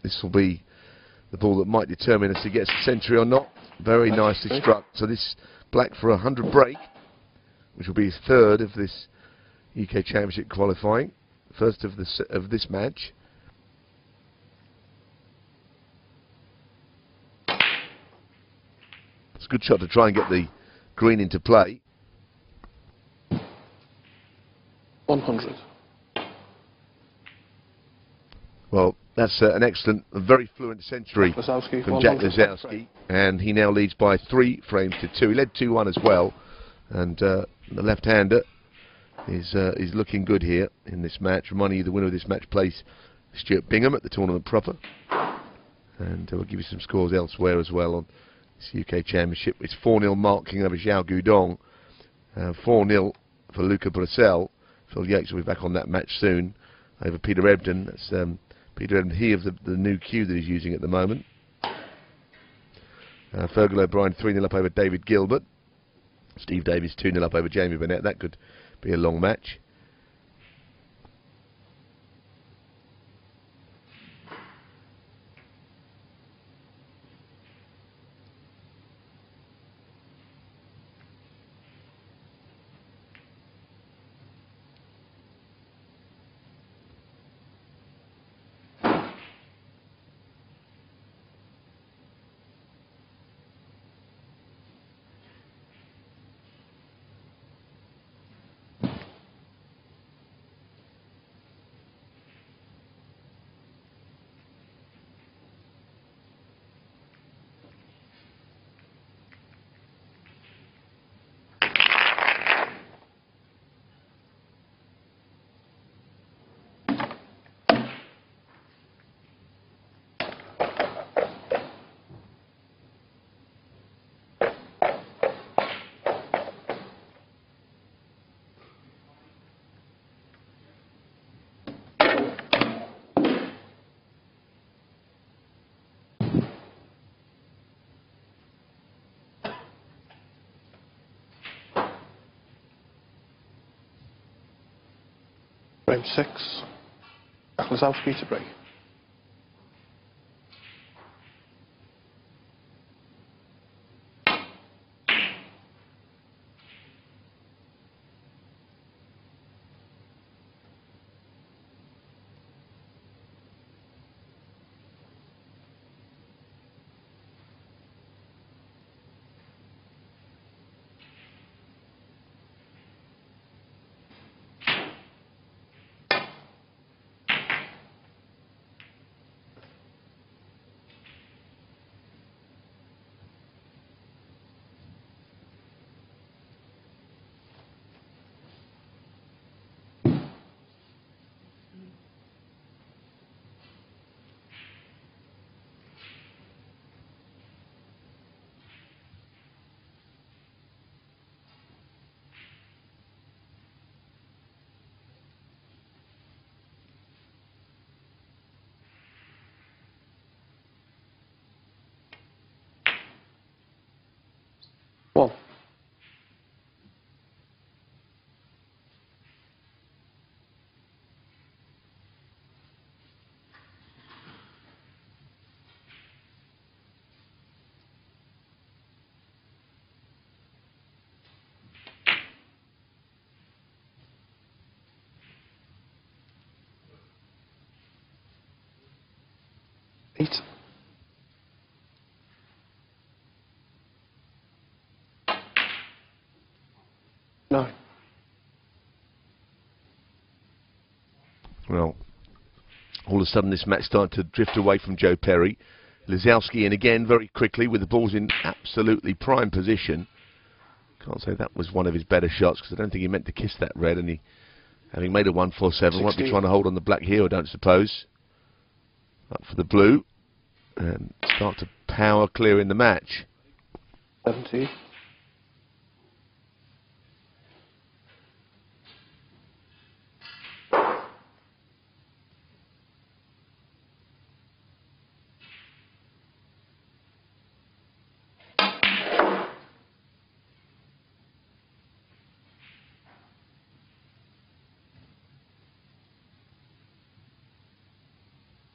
'This will be the ball that might determine if he gets a century or not. Very nicely struck. So this black for 100 break, which will be his third of this UK Championship qualifying, first of this match. It's a good shot to try and get the green into play. 100. Well, that's an excellent, a very fluent century Lisowski, from Jack Lisowski, and he now leads by 3 frames to 2. He led 2-1 as well, and the left-hander is looking good here in this match. Reminding you, the winner of this match plays Stuart Bingham at the tournament proper, and we'll give you some scores elsewhere as well on this UK Championship. It's 4-0 Mark King over Xiao Gudong, 4-0 for Luca Bracel. Phil Yates will be back on that match soon over Peter Ebden. That's Peter Ebden, he of the new cue that he's using at the moment. Fergal O'Brien 3-0 up over David Gilbert. Steve Davies 2-0 up over Jamie Burnett. That could be a long match. Frame 6. Lisowski to break. One. Eight. Nine. Well, all of a sudden this match started to drift away from Joe Perry. Lisowski in again very quickly with the balls in absolutely prime position. Can't say that was one of his better shots because I don't think he meant to kiss that red, and he, having made a 1-4-7, won't be trying to hold on the black here, I don't suppose. Up for the blue and start to power clear in the match. 17.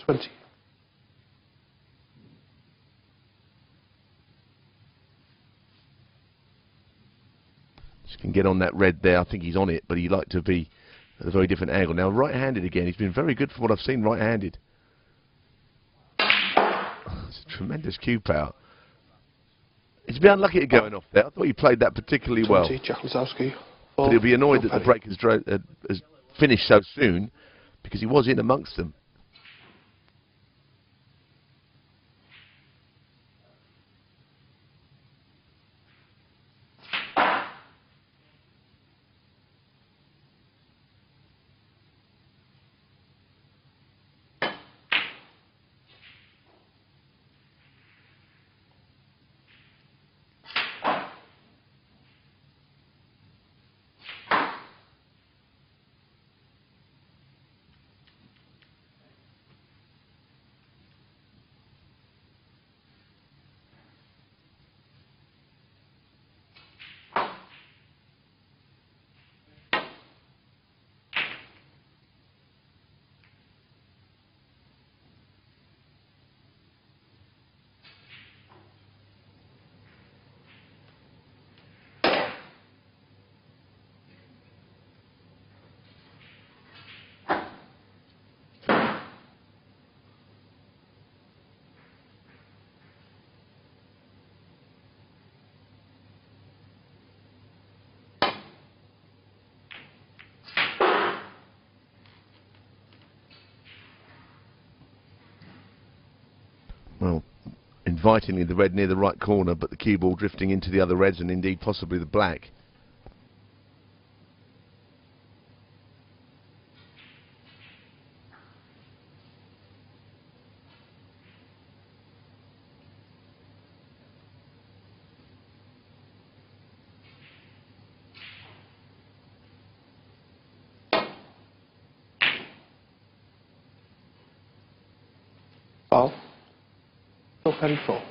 20. Just can get on that red there. I think he's on it, but he'd like to be at a very different angle. Now, right-handed again. He's been very good for what I've seen right-handed. It's a tremendous cue power. He's been unlucky at going off there. I thought he played that particularly 20, well. Jack Lisowski. But he'll be annoyed that the break has finished so soon because he was in amongst them. Well, invitingly the red near the right corner, but the cue ball drifting into the other reds and indeed possibly the black. Foul. RD.4.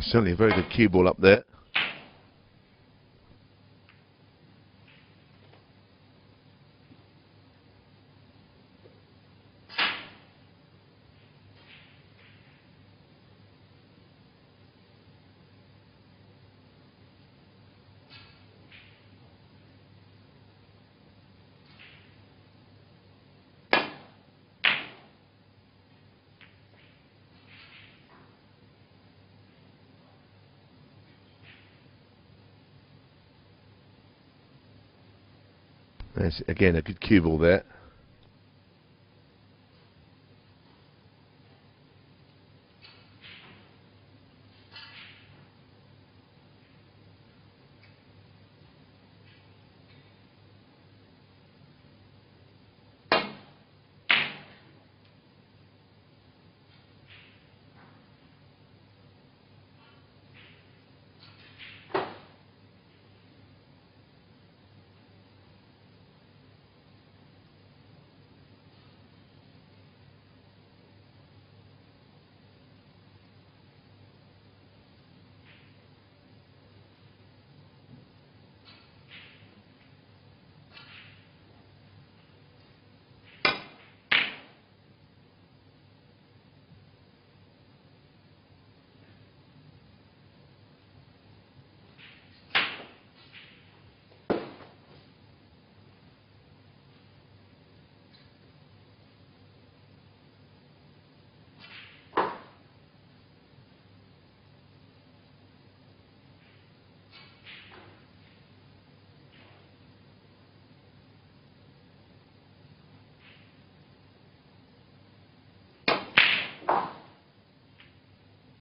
Certainly a very good cue ball up there. There's again a good cue ball there.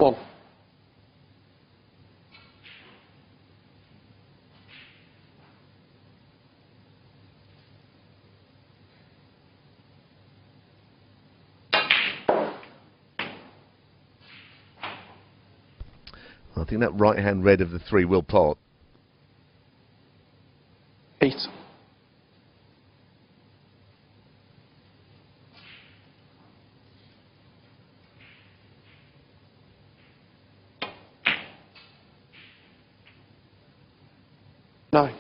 One. I think that right hand red of the three will pot. 8. Nine.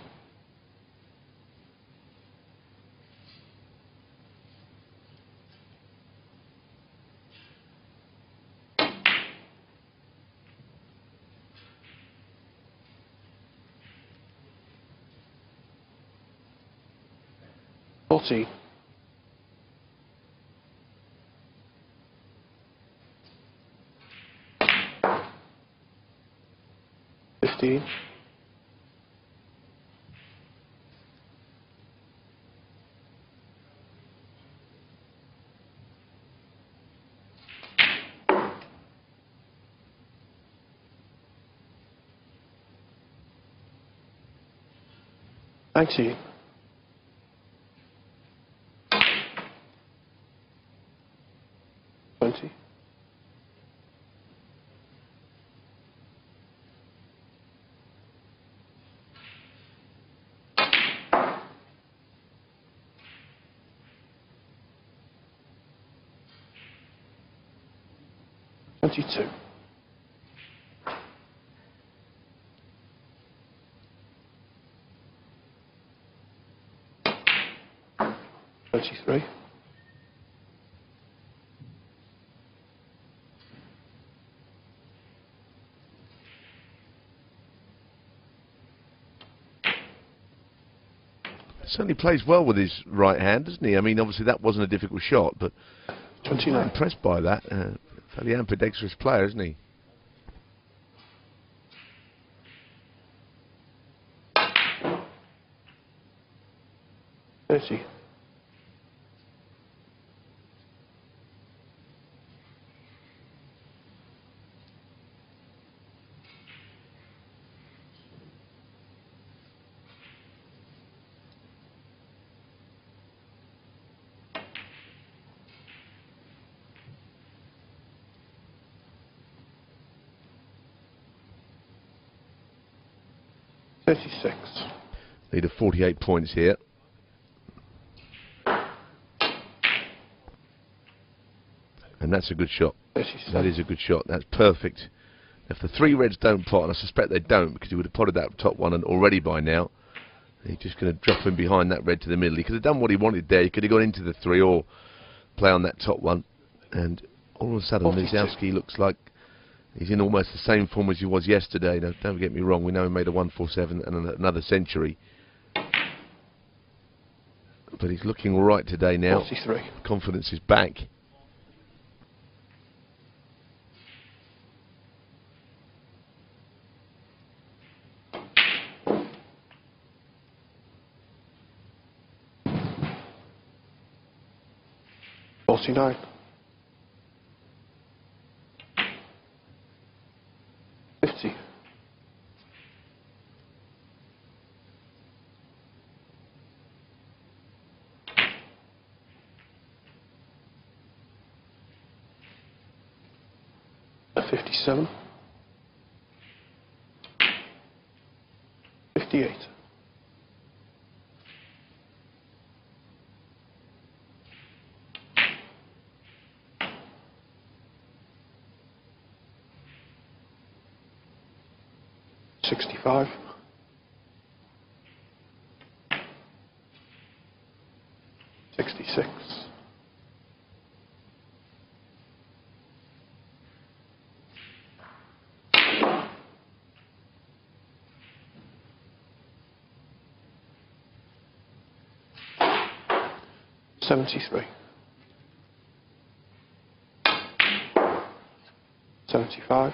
Forty. 15. 19. 20. 22. 23. 'Certainly plays well with his right hand, doesn't he? I mean, obviously that wasn't a difficult shot, but I'm 29. impressed by that. Fairly ambidextrous player, isn't he? 30. 36. Lead of 48 points here. And that's a good shot. 37. That is a good shot. That's perfect. If the 3 reds don't pot, and I suspect they don't, because he would have potted that top one and already by now, he's just going to drop him behind that red to the middle. He could have done what he wanted there. He could have gone into the 3 or play on that top one. And all of a sudden, Lisowski looks like he's in almost the same form as he was yesterday. Now, don't get me wrong, we know he made a 147 and another century. But he's looking all right today now. 43. Confidence is back. $49. 50. 57. 58. 65. 66. 73. 75.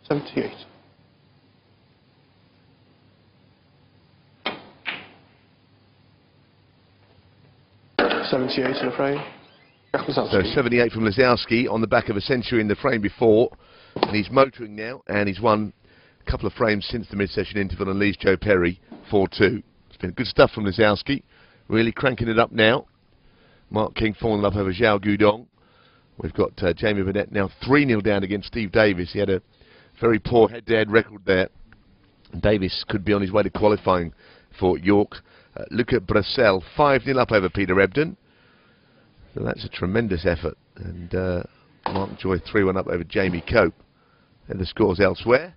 78. 78 in the frame. So 78 from Lisowski on the back of a century in the frame before, and he's motoring now, and he's won a couple of frames since the mid-session interval and leads Joe Perry 4-2. It's been good stuff from Lisowski, really cranking it up now. Mark King falling in love over Zhao Gudong. We've got Jamie Burnett now 3-0 down against Steve Davis. He had a very poor head-to-head record there. And Davis could be on his way to qualifying for York. Luca Bracel 5-0 up over Peter Ebden. So that's a tremendous effort. And Mark Joy 3-1 up over Jamie Cope. And the scores elsewhere.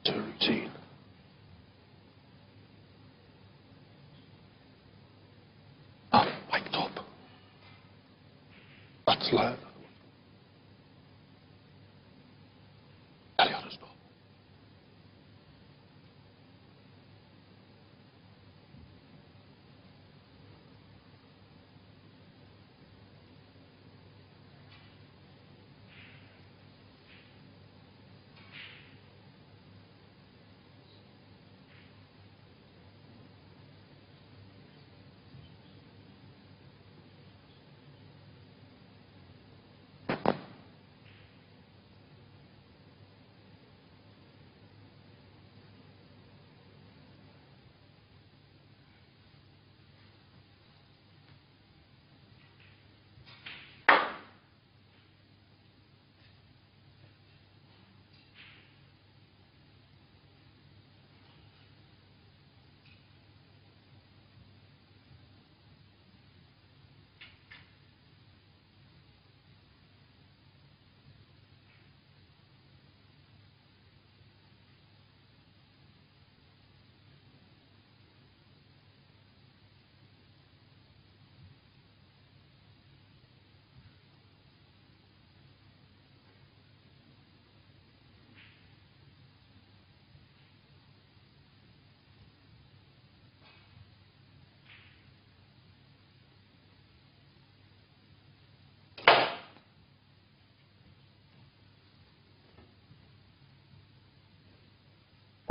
To routine. White top. That's loud. Elliot is not.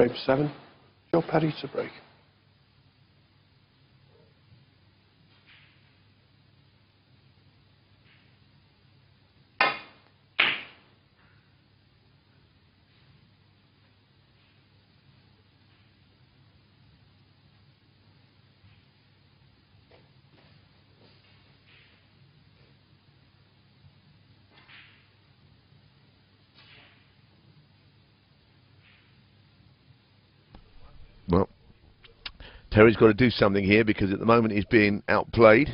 Frame 7. Joe Perry to break. Well, Terry's got to do something here because at the moment he's being outplayed.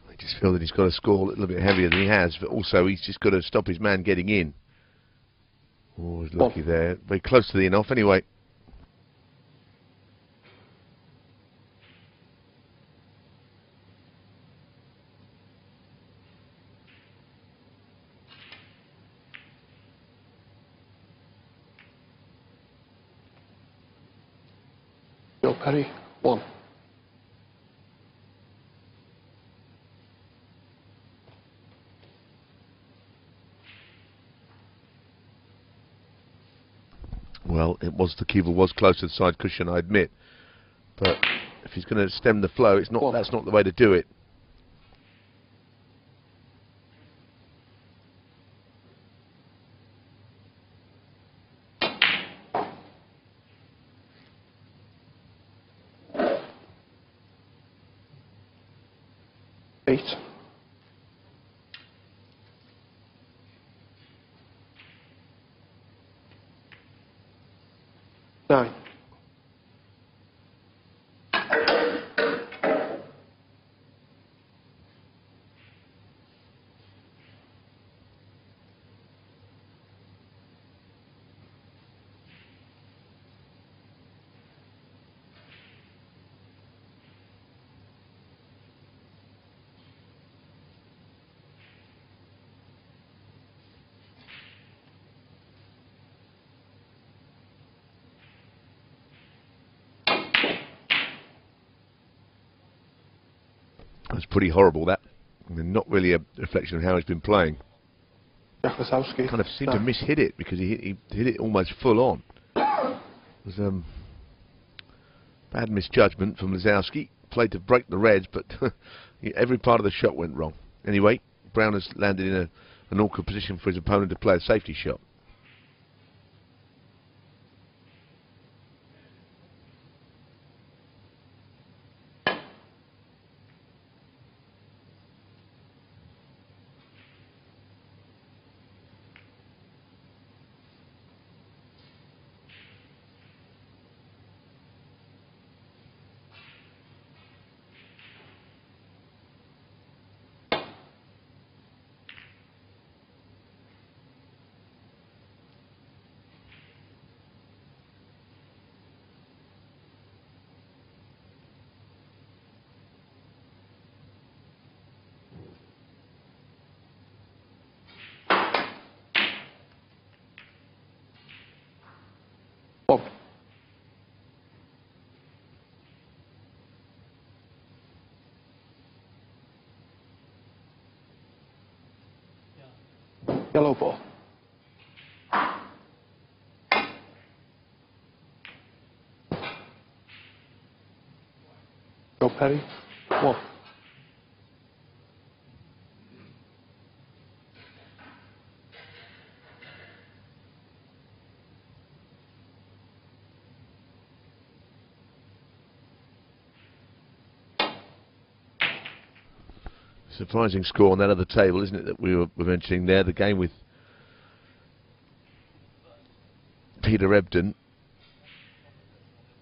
I just feel that he's got to score a little bit heavier than he has, but also he's just got to stop his man getting in. Oh, he's lucky there. Very close to the in-off anyway. Joe Perry 1. Well, the keeper was close to the side cushion, I admit. But if he's going to stem the flow, that's not the way to do it. Eight. 9. That's pretty horrible, that. I mean, not really a reflection of how he's been playing. Lisowski. Kind of seemed to miss-hit it because he hit it almost full on. It was bad misjudgment from Lisowski. Played to break the reds, but every part of the shot went wrong. Anyway, Brown has landed in an awkward position for his opponent to play a safety shot. Bob. Yellow ball. Go Perry. 1. Surprising score on that other table, isn't it, that we were mentioning there, the game with Peter Ebden,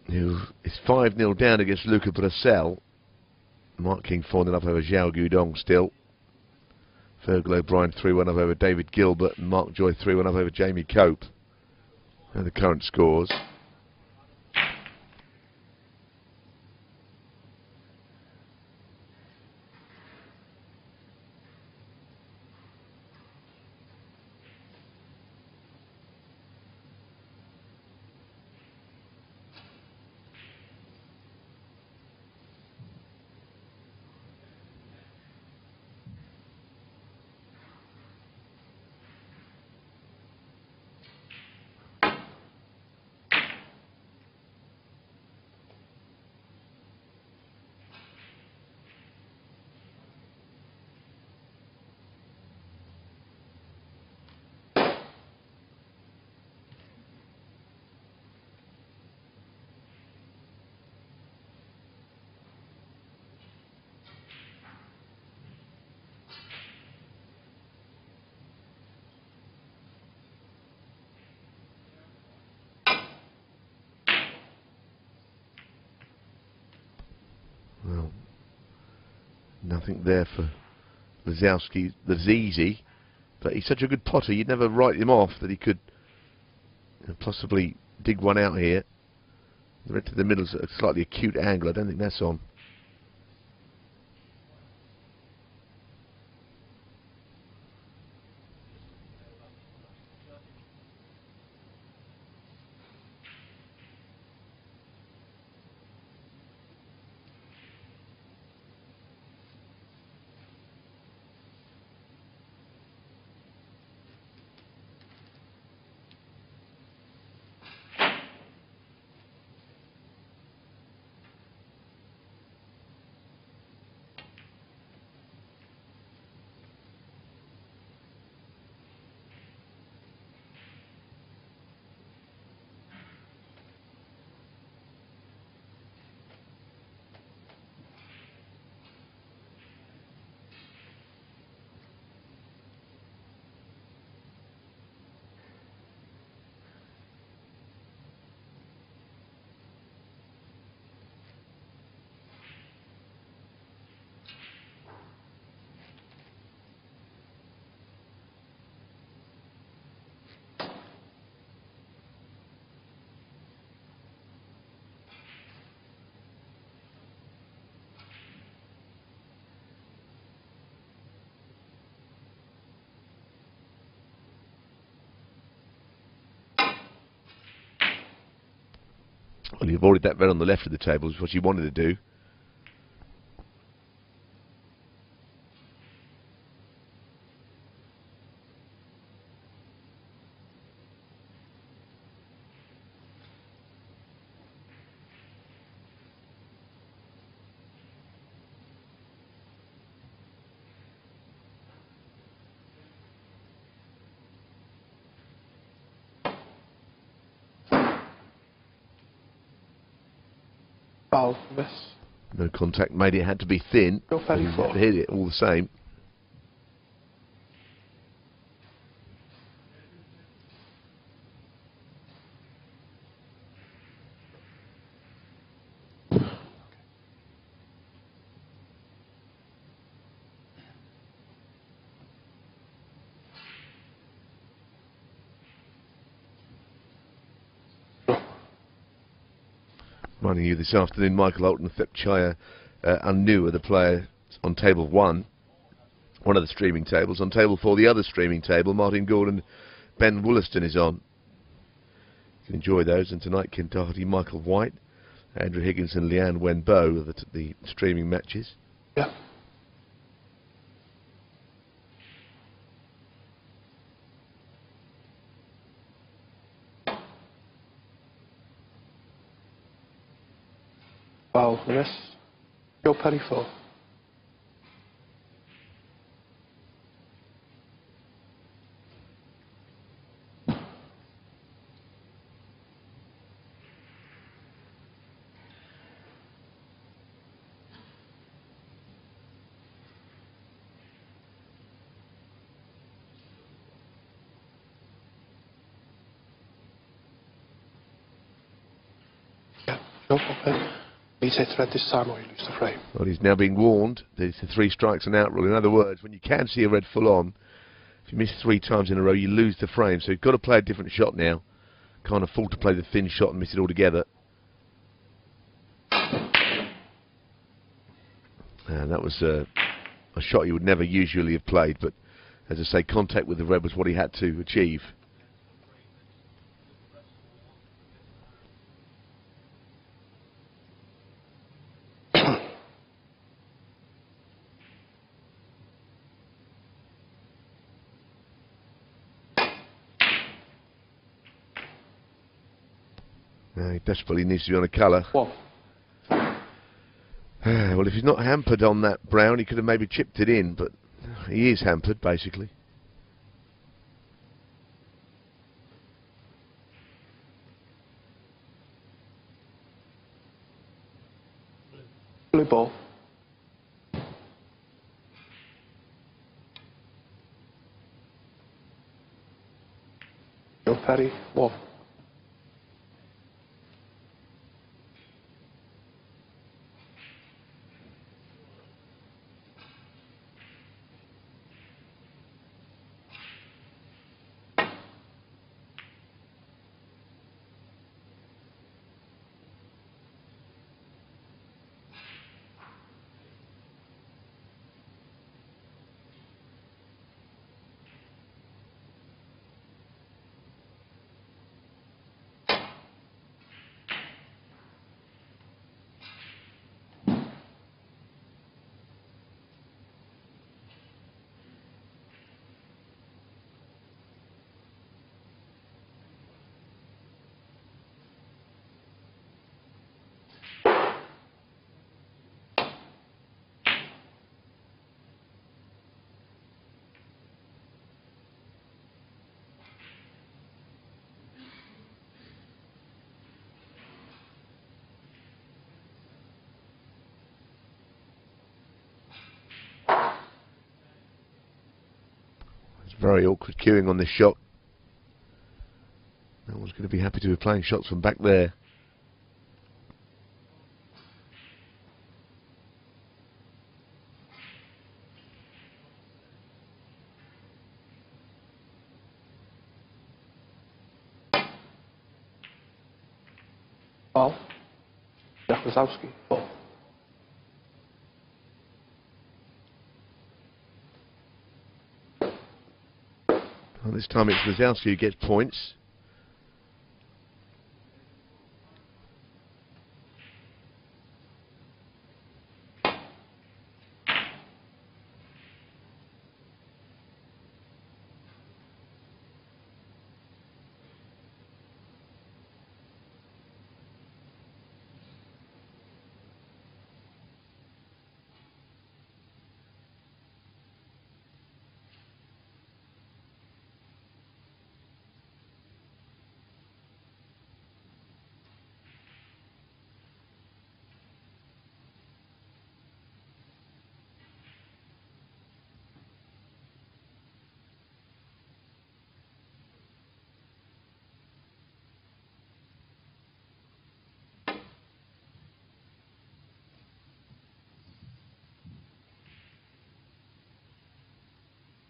who is 5-0 down against Luca Bracel. Mark King 4-0 up over Zhao Gudong still. Fergal O'Brien 3-1 up over David Gilbert, and Mark Joy 3-1 up over Jamie Cope. And the current scores. Well, nothing there for Lisowski. That's easy, but he's such a good potter, you'd never write him off that he could possibly dig one out here. The red to the middle's a slightly acute angle. I don't think that's on. Well, he avoided that red on the left of the table, is what he wanted to do. Foul. Miss. No contact made. It had to be thin. Go But he 34. hit it all the same. Reminding you this afternoon, Michael Holt and Thepchaya Anu are the players on table 1, one of the streaming tables. On table 4, the other streaming table, Martin Gould and Ben Wollaston is on. You can enjoy those. And tonight, Ken Doherty, Michael White, Andrew Higgins and Leanne Wenbo are the streaming matches. Yeah. Foul. Miss. York RD.4. Yeah, sure, okay. Please hit red this time or you lose the frame. Well, he's now being warned that it's a 3 strikes and out rule. In other words, when you can see a red full on, if you miss 3 times in a row, you lose the frame. So you've got to play a different shot now. Can't afford to play the thin shot and miss it altogether. And that was a shot he would never usually have played, but as I say, contact with the red was what he had to achieve. Now he desperately needs to be on a colour. One. Well, if he's not hampered on that brown, he could have maybe chipped it in, but he is hampered, basically. Blue ball. York RD.1. Very awkward queuing on this shot. No one's going to be happy to be playing shots from back there. Ball. Lisowski. Ball. Well, this time it's Lisowski who gets points.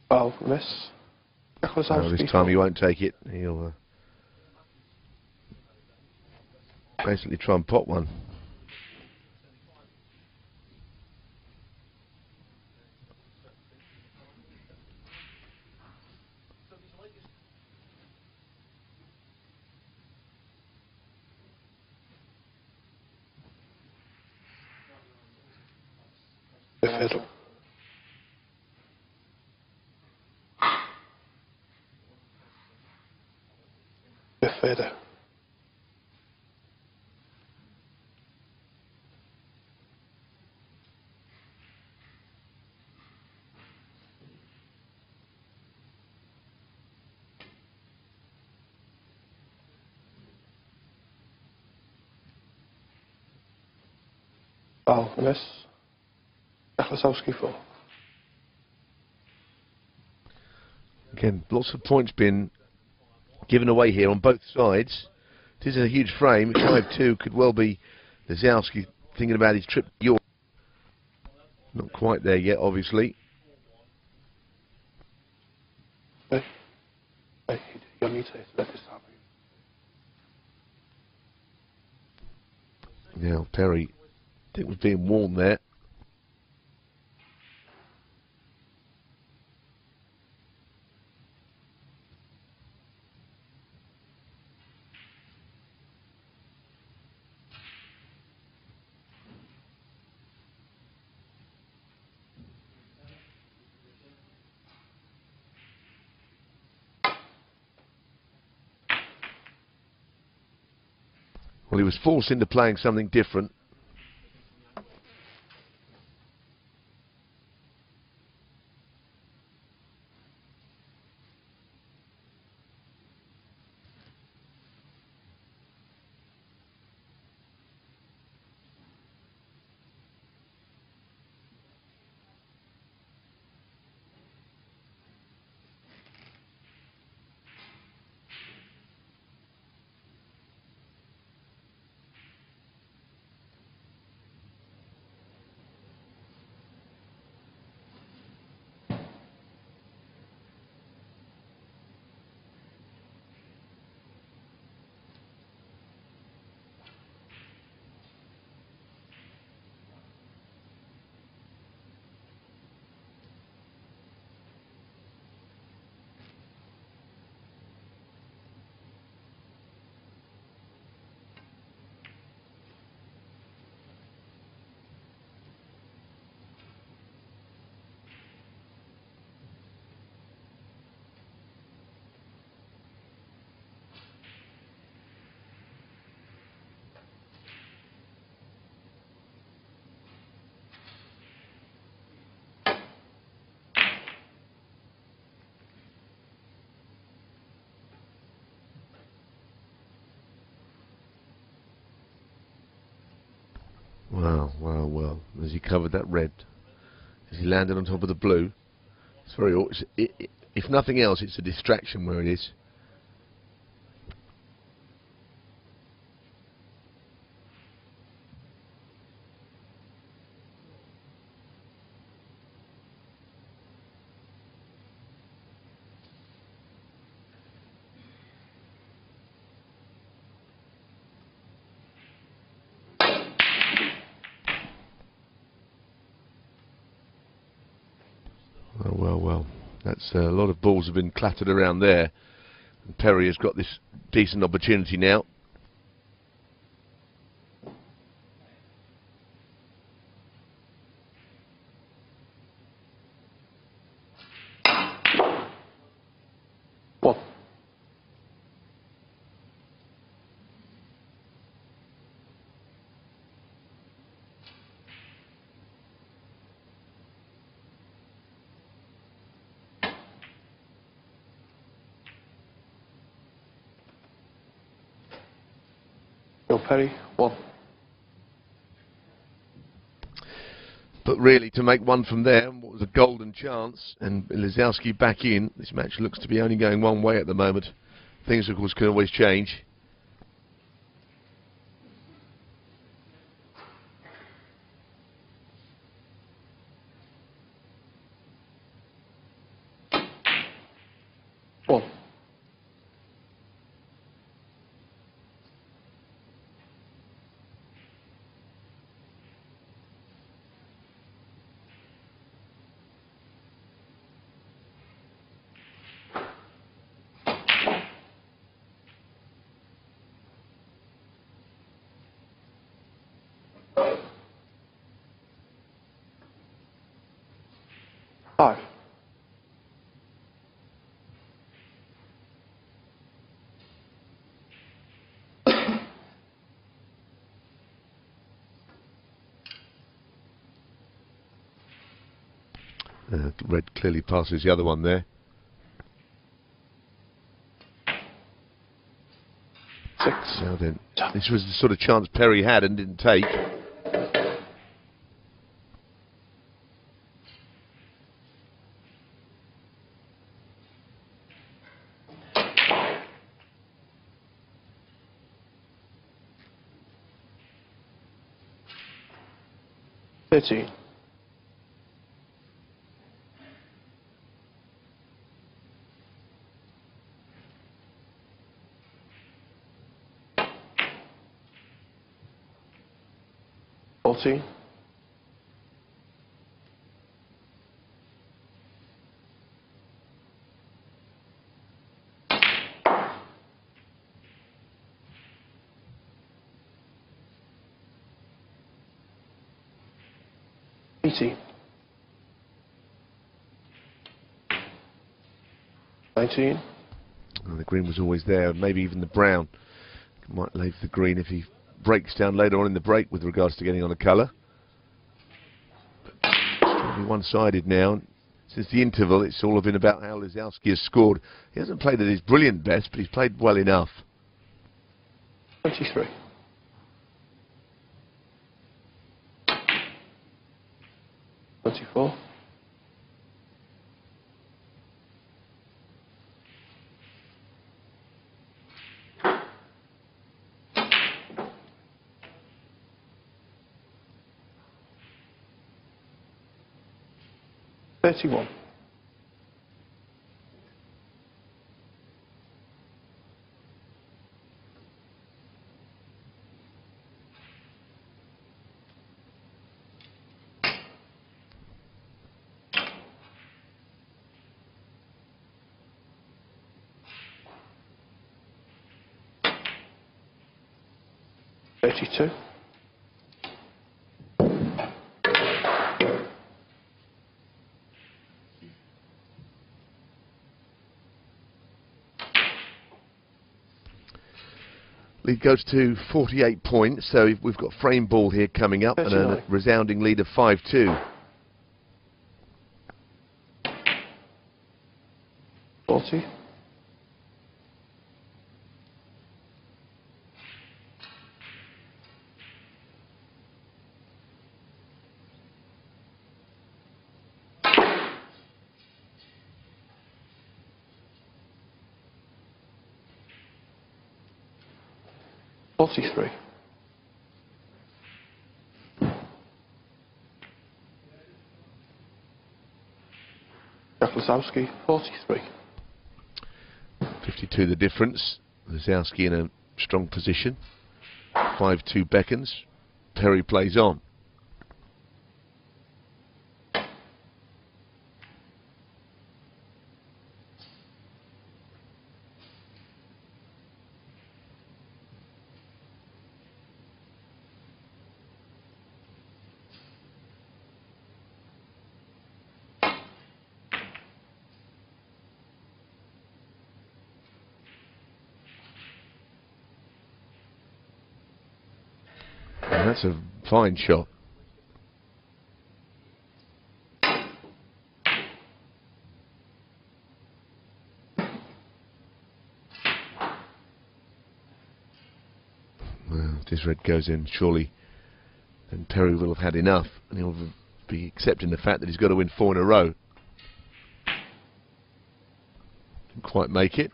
Ball. Miss. Well, this time he won't take it. He'll basically try and pot one. The fiddle. The fiddle. Foul, miss. Lisowski 4. Again, lots of points being given away here on both sides. It is a huge frame. 5-2 could well be Lisowski thinking about his trip to York. Not quite there yet, obviously. Hey, you need to let this happen. Now, Perry, I think was being warned there. Well, he was forced into playing something different. Well. As he covered that red, as he landed on top of the blue, it's very. If nothing else, it's a distraction where it is. Well. That's a lot of balls have been clattered around there. And Perry has got this decent opportunity now. One. Bill Perry, 1. But really, to make one from there, what was a golden chance, and Lisowski back in. This match looks to be only going one way at the moment. Things, of course, can always change. One. Five. Red clearly passes the other one there. 6. Now then, this was the sort of chance Perry had and didn't take. 13. Fourteen. 18. 19. And the green was always there, maybe even the brown. Might leave the green if he breaks down later on in the break with regards to getting on a colour. But it's one-sided now. Since the interval, it's all been about how Lisowski has scored. He hasn't played at his brilliant best, but he's played well enough. 23. 24. 31. 32. 'Lead goes to 48 points, so we've got frame ball here coming up and a resounding lead of 5-2. 40. 43. 43. 52 the difference. Lisowski in a strong position. 5-2 beckons. Perry plays on. And that's a fine shot. Well, if this red goes in, surely then Perry will have had enough, and he'll be accepting the fact that he's got to win 4 in a row. Didn't quite make it.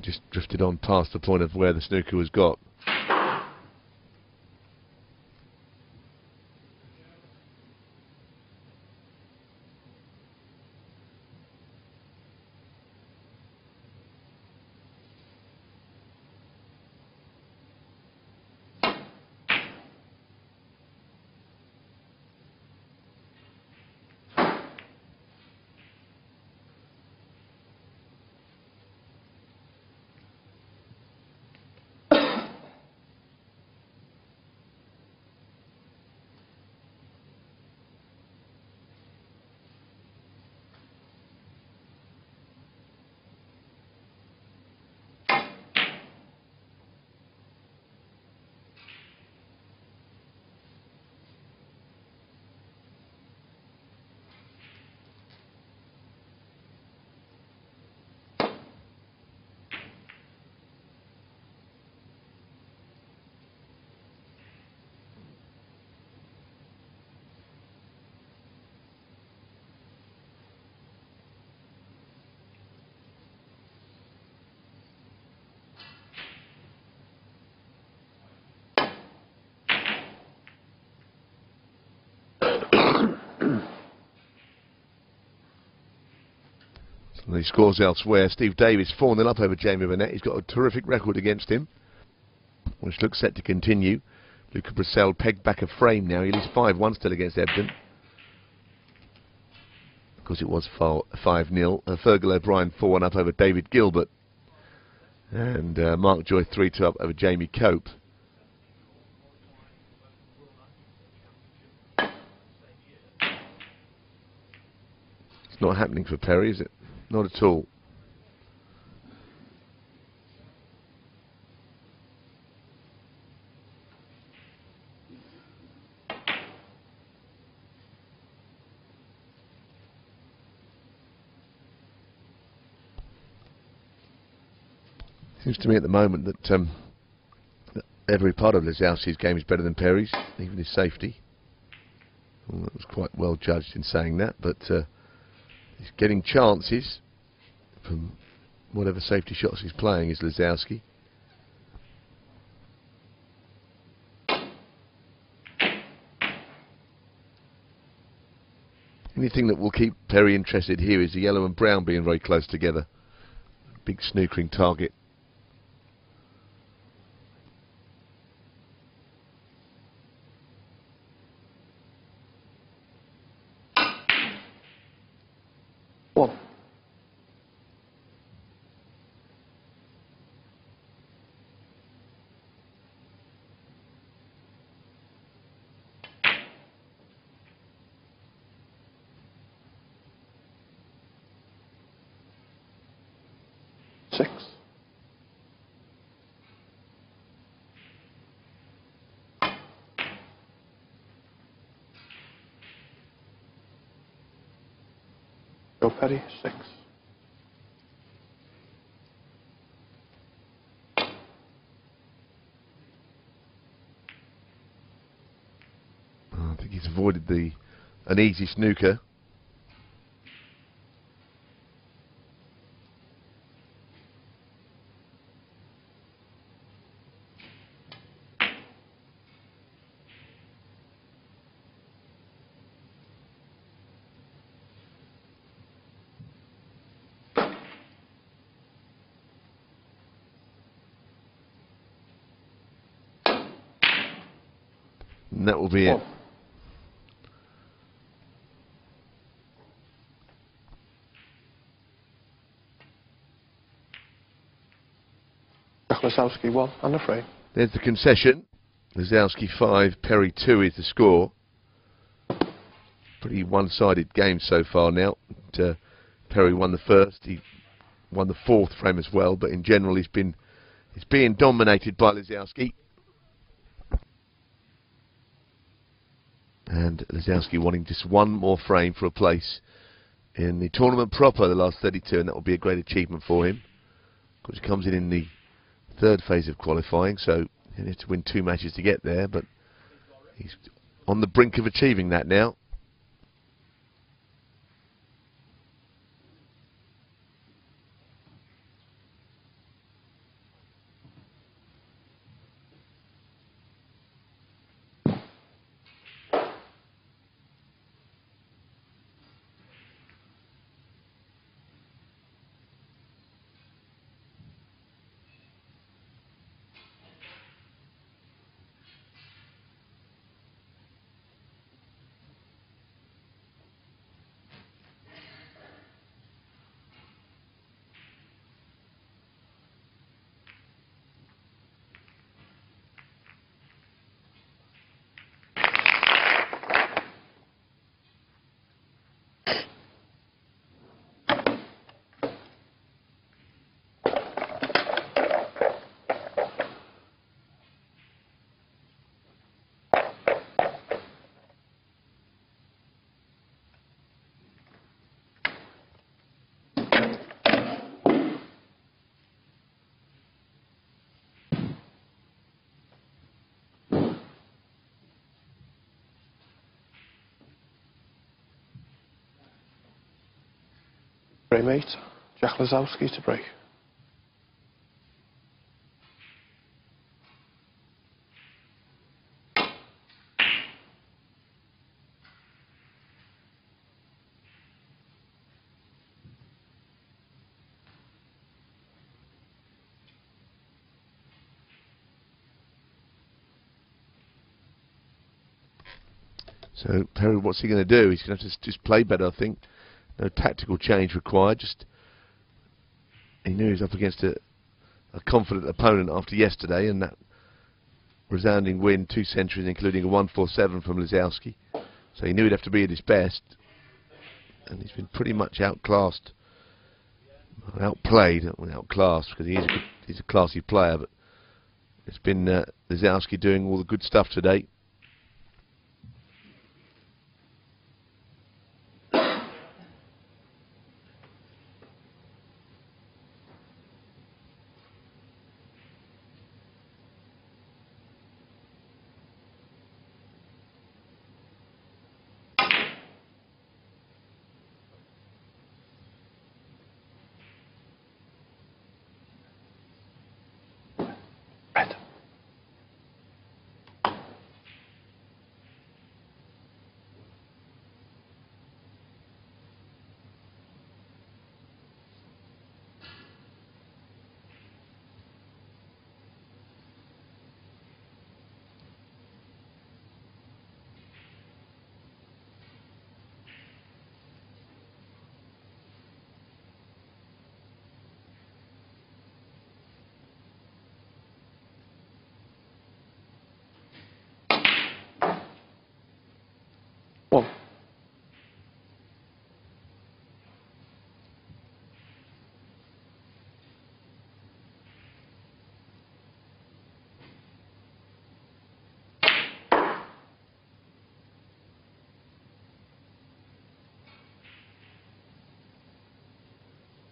Just drifted on past the point of where the snooker was got. And he scores elsewhere. Steve Davis 4-0 up over Jamie Burnett. He's got a terrific record against him, which looks set to continue. Luca Brissell pegged back a frame now. He leads 5-1 still against Ebden. Of course, it was 5-0. Fergal O'Brien 4-1 up over David Gilbert. And Mark Joy 3-2 up over Jamie Cope. It's not happening for Perry, is it? Not at all. Seems to me at the moment that every part of Lisowski's game is better than Perry's, even his safety. Well, that was quite well judged in saying that, but he's getting chances from whatever safety shots he's playing is Lisowski. Anything that will keep Perry interested here is the yellow and brown being very close together. Big snookering target. One. Six. Go Perry, 6. I think he's avoided an easy snooker. And that will be it. Lisowski 1 and a frame. There's the concession. Lisowski 5, Perry 2 is the score. Pretty one-sided game so far now. Perry won the first, he won the fourth frame as well, but in general he's being dominated by Lisowski. And Lisowski wanting just one more frame for a place in the tournament proper, the last 32, and that will be a great achievement for him. Because he comes in the third phase of qualifying, so he needs to win 2 matches to get there, but he's on the brink of achieving that now. Frame 8, Jack Lisowski to break. So Perry, what's he going to do? He's going to have to just play better, I think. No tactical change required. Just he knew he was up against a confident opponent after yesterday, and that resounding win, 2 centuries, including a 147 from Lisowski. So he knew he'd have to be at his best, and he's been pretty much outclassed, outplayed, outclassed, because he's a classy player. But it's been Lisowski doing all the good stuff today. Red. One.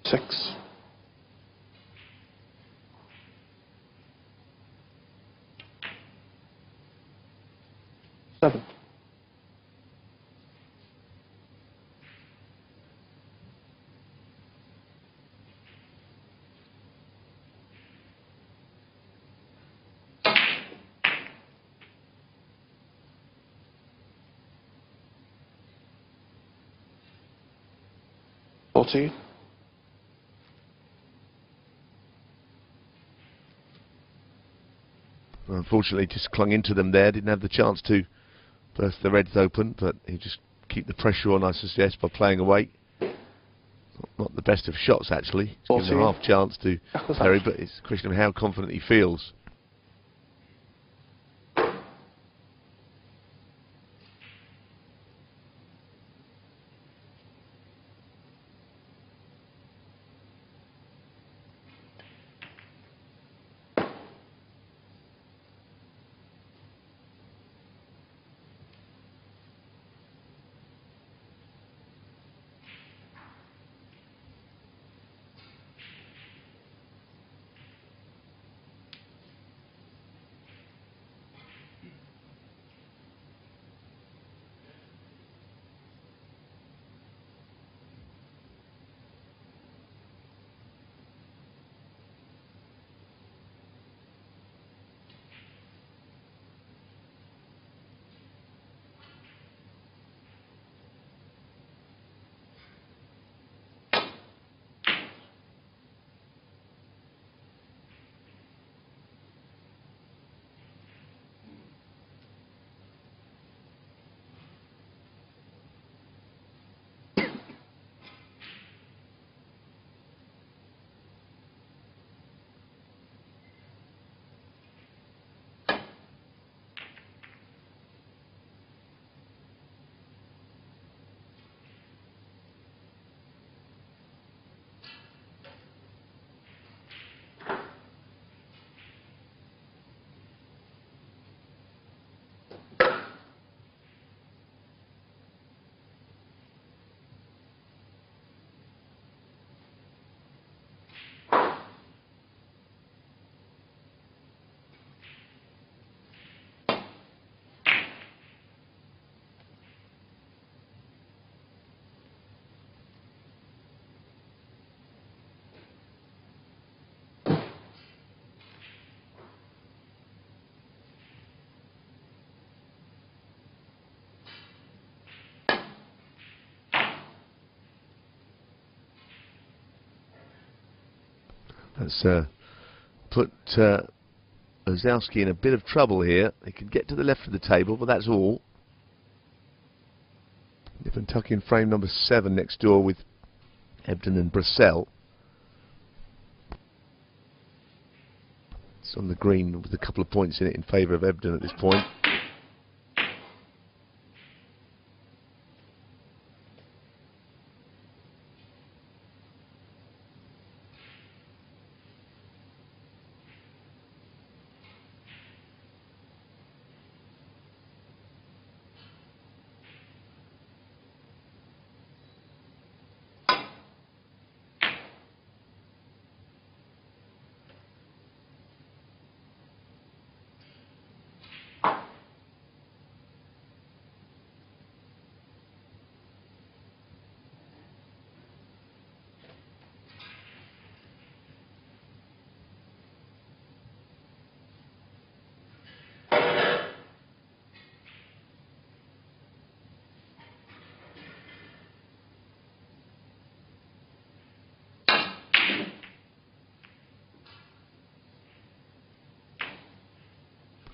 Six. Seven. Fourteen. Unfortunately, just clung into them there. Didn't have the chance to burst the Reds open, but he just keep the pressure on, I suggest, by playing away. Not the best of shots, actually. He's given a half chance to Perry, but it's a question of how confident he feels. That's put Lisowski in a bit of trouble here. He can get to the left of the table, but that's all. Nip and tuck in frame number 7 next door with Ebden and Brissell. It's on the green with a couple of points in it in favour of Ebden at this point.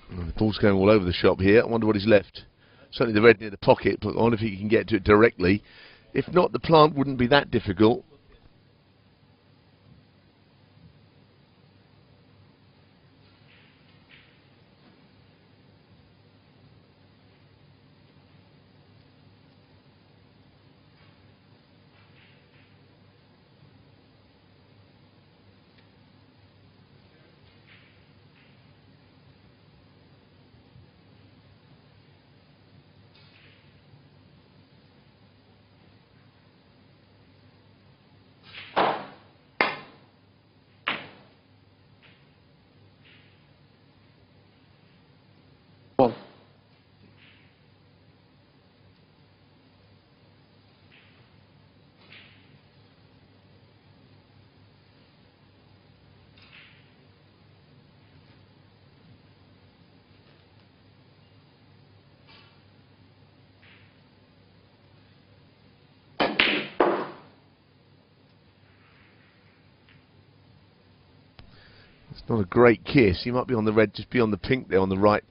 The ball's going all over the shop here. I wonder what he's left. Certainly the red near the pocket, but I wonder if he can get to it directly. If not, the plant wouldn't be that difficult. Well, It's not a great kiss. He might be on the red, just beyond the pink there on the right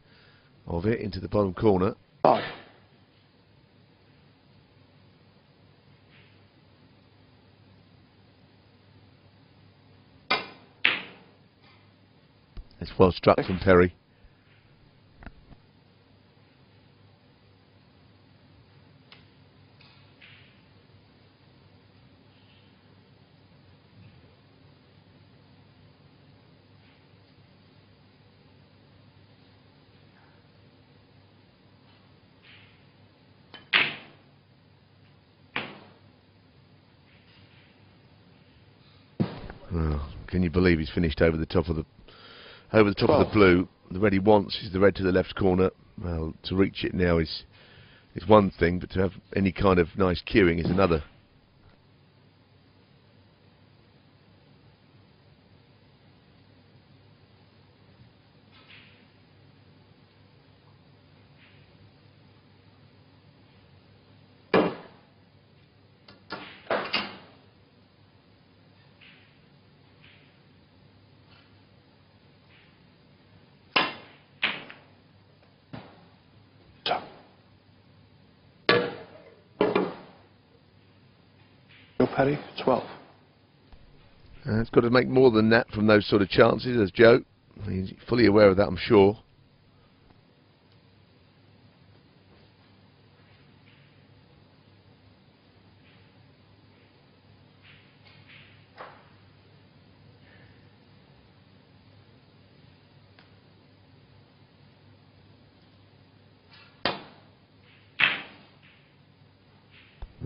of it, into the bottom corner. 5. It's well struck from Perry. Oh, can you believe he's finished over the top of the of the blue? The red he wants is the red to the left corner. Well, to reach it now is one thing, but to have any kind of nice cueing is another. Your Paddy, 12. It's got to make more than that from those sort of chances, as Joe. He's fully aware of that, I'm sure.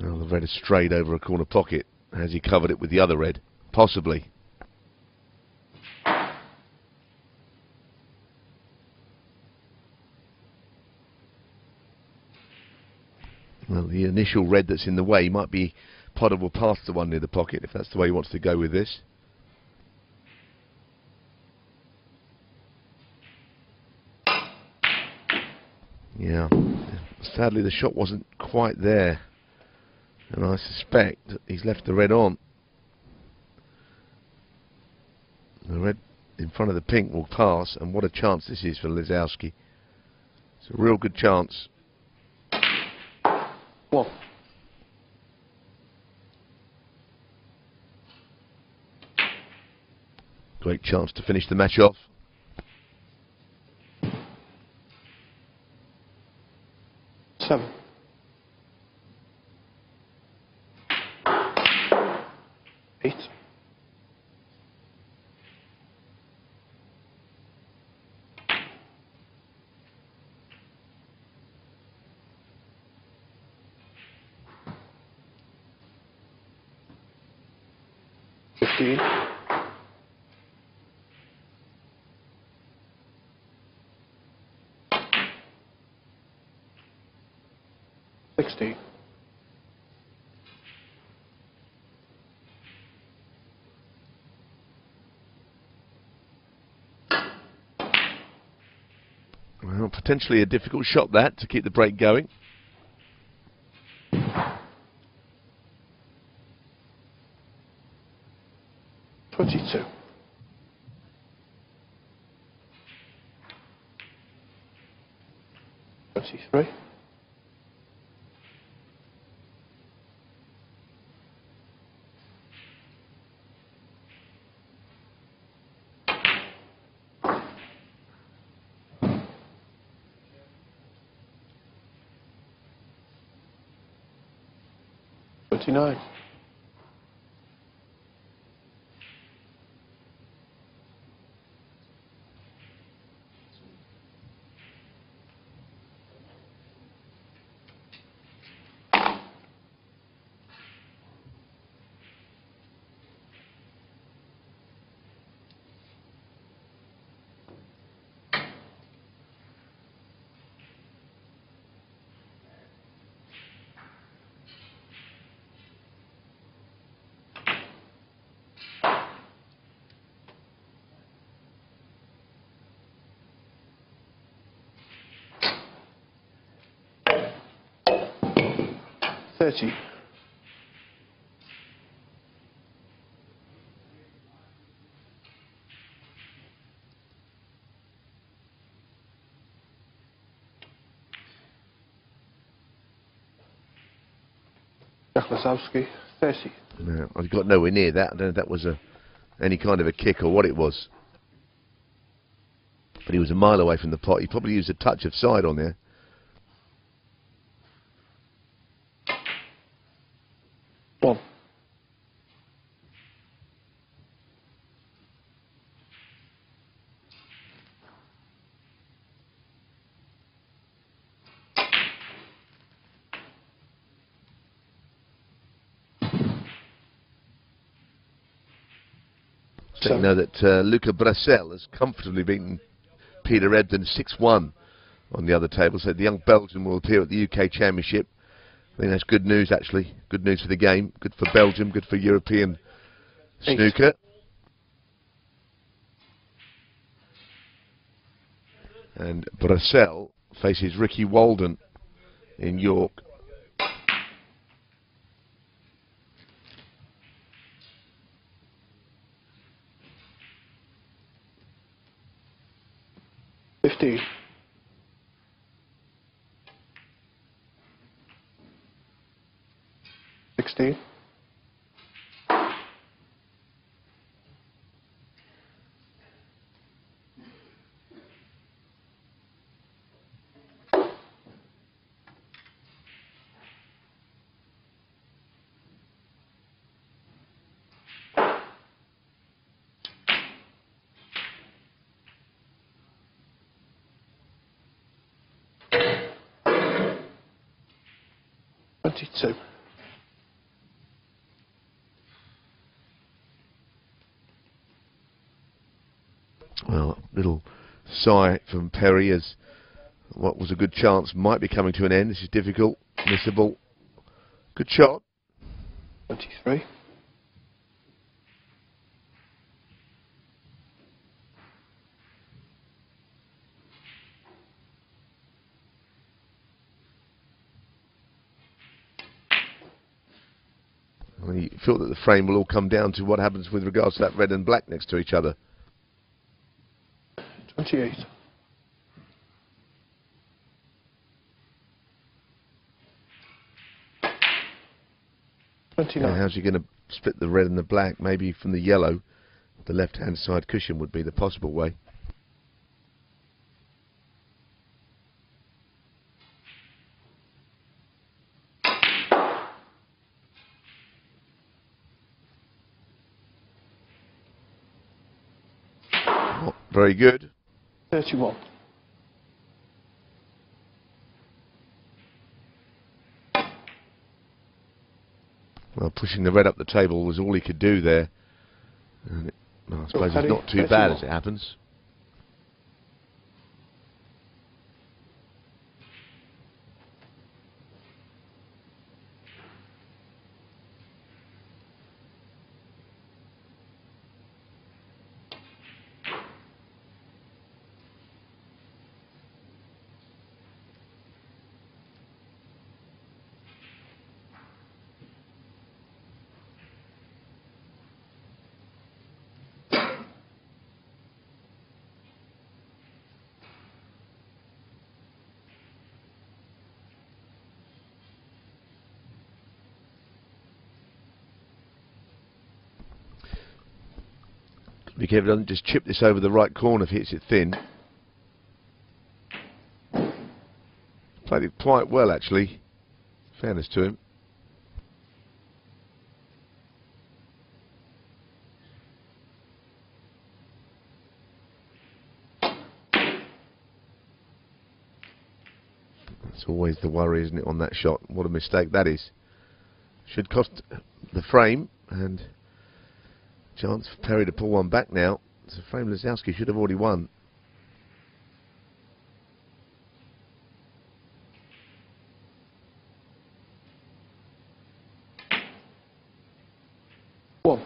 Well, the red has strayed over a corner pocket. Has he covered it with the other red? Possibly. Well, the initial red that's in the way might be potable past the one near the pocket, if that's the way he wants to go with this. Yeah. Sadly, the shot wasn't quite there. And I suspect that he's left the red on. The red in front of the pink will pass, and what a chance this is for Lisowski. It's a real good chance. 1. Great chance to finish the match off. Seven. Eight. Fifteen. 16. Well, potentially a difficult shot that to keep the break going. 22. 23. 29. 30. 30. No, I got nowhere near that. I don't know if that was any kind of a kick or what it was. But he was a mile away from the pot. He probably used a touch of side on there. 1. So you know that Luca Bracel has comfortably beaten Peter Ebden 6-1 on the other table. So the young Belgian will appear at the UK Championship. I think that's good news, actually. Good news for the game. Good for Belgium. Good for European snooker. And Bracel faces Ricky Walden in York. $15. 16. 22. Well, little sigh from Perry as what was a good chance might be coming to an end. This is difficult, missable. Good shot. 23. You feel that the frame will all come down to what happens with regards to that red and black next to each other. 28. 29. How's he going to split the red and the black? Maybe from the yellow. the left-hand side cushion would be the possible way. Not very good. 31. Well, pushing the red up the table was all he could do there. And well, I suppose it's not too bad as it happens. Be careful, doesn't just chip this over the right corner if it hits it thin. Played it quite well, actually. Fairness to him. That's always the worry, isn't it, on that shot? What a mistake that is. Should cost the frame, and chance for Perry to pull one back now. It's a frame Lisowski should have already won. One.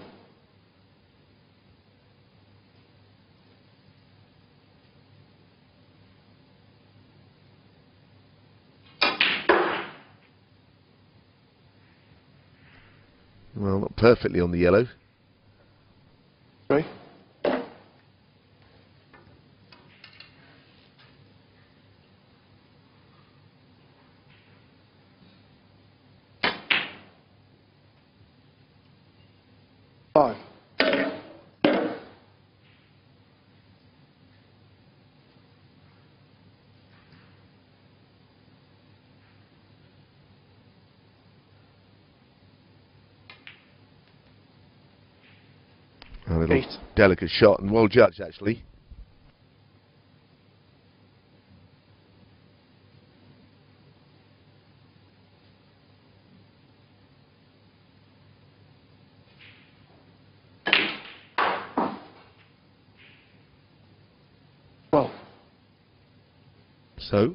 Well, not perfectly on the yellow. 3. Five. A little 8. delicate shot and well judged, actually. Well. So,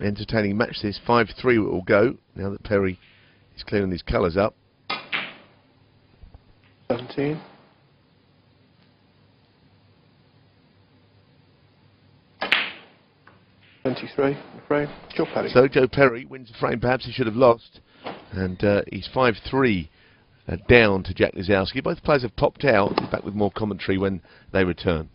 entertaining match this. 5-3 it will go, now that Perry is clearing his colours up. 17. 23, I'm afraid. Joe Perry. So Joe Perry wins the frame. Perhaps he should have lost. And he's 5-3 down to Jack Lisowski. Both players have popped out. We'll be back with more commentary when they return.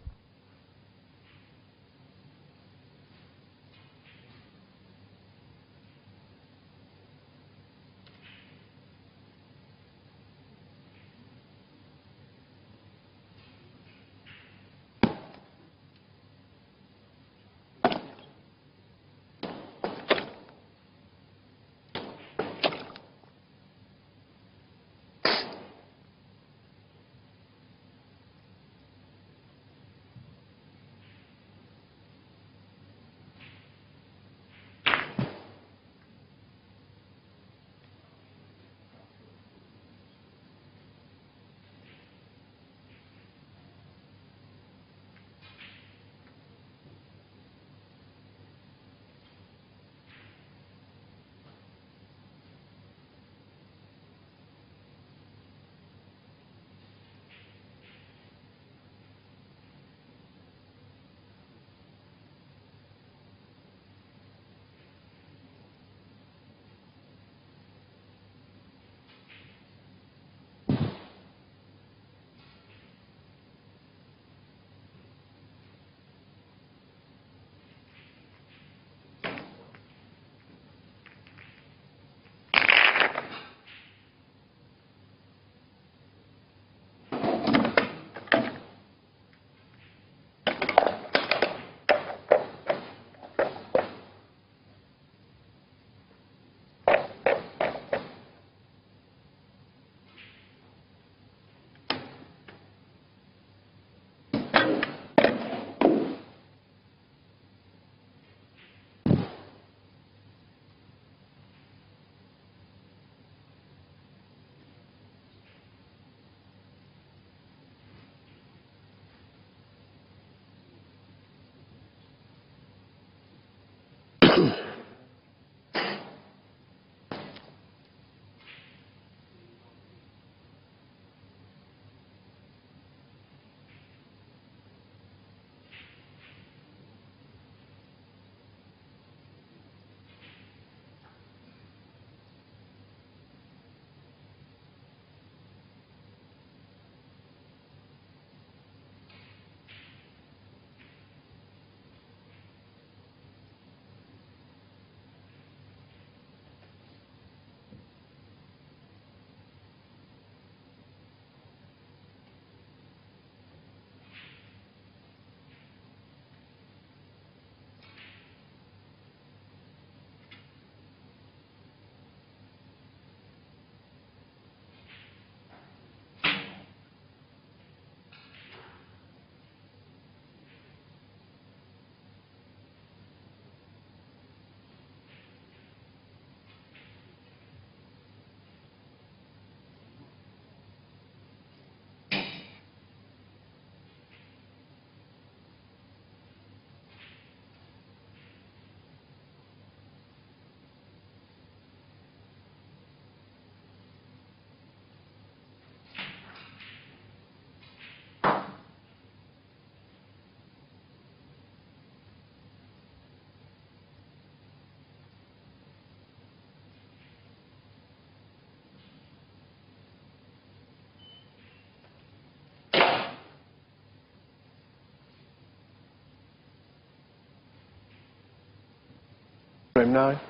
Frame 9.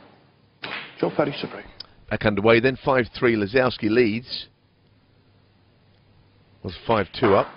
Job ready to break. Back underway then, 5-3 Lisowski leads. Was 5-2 up.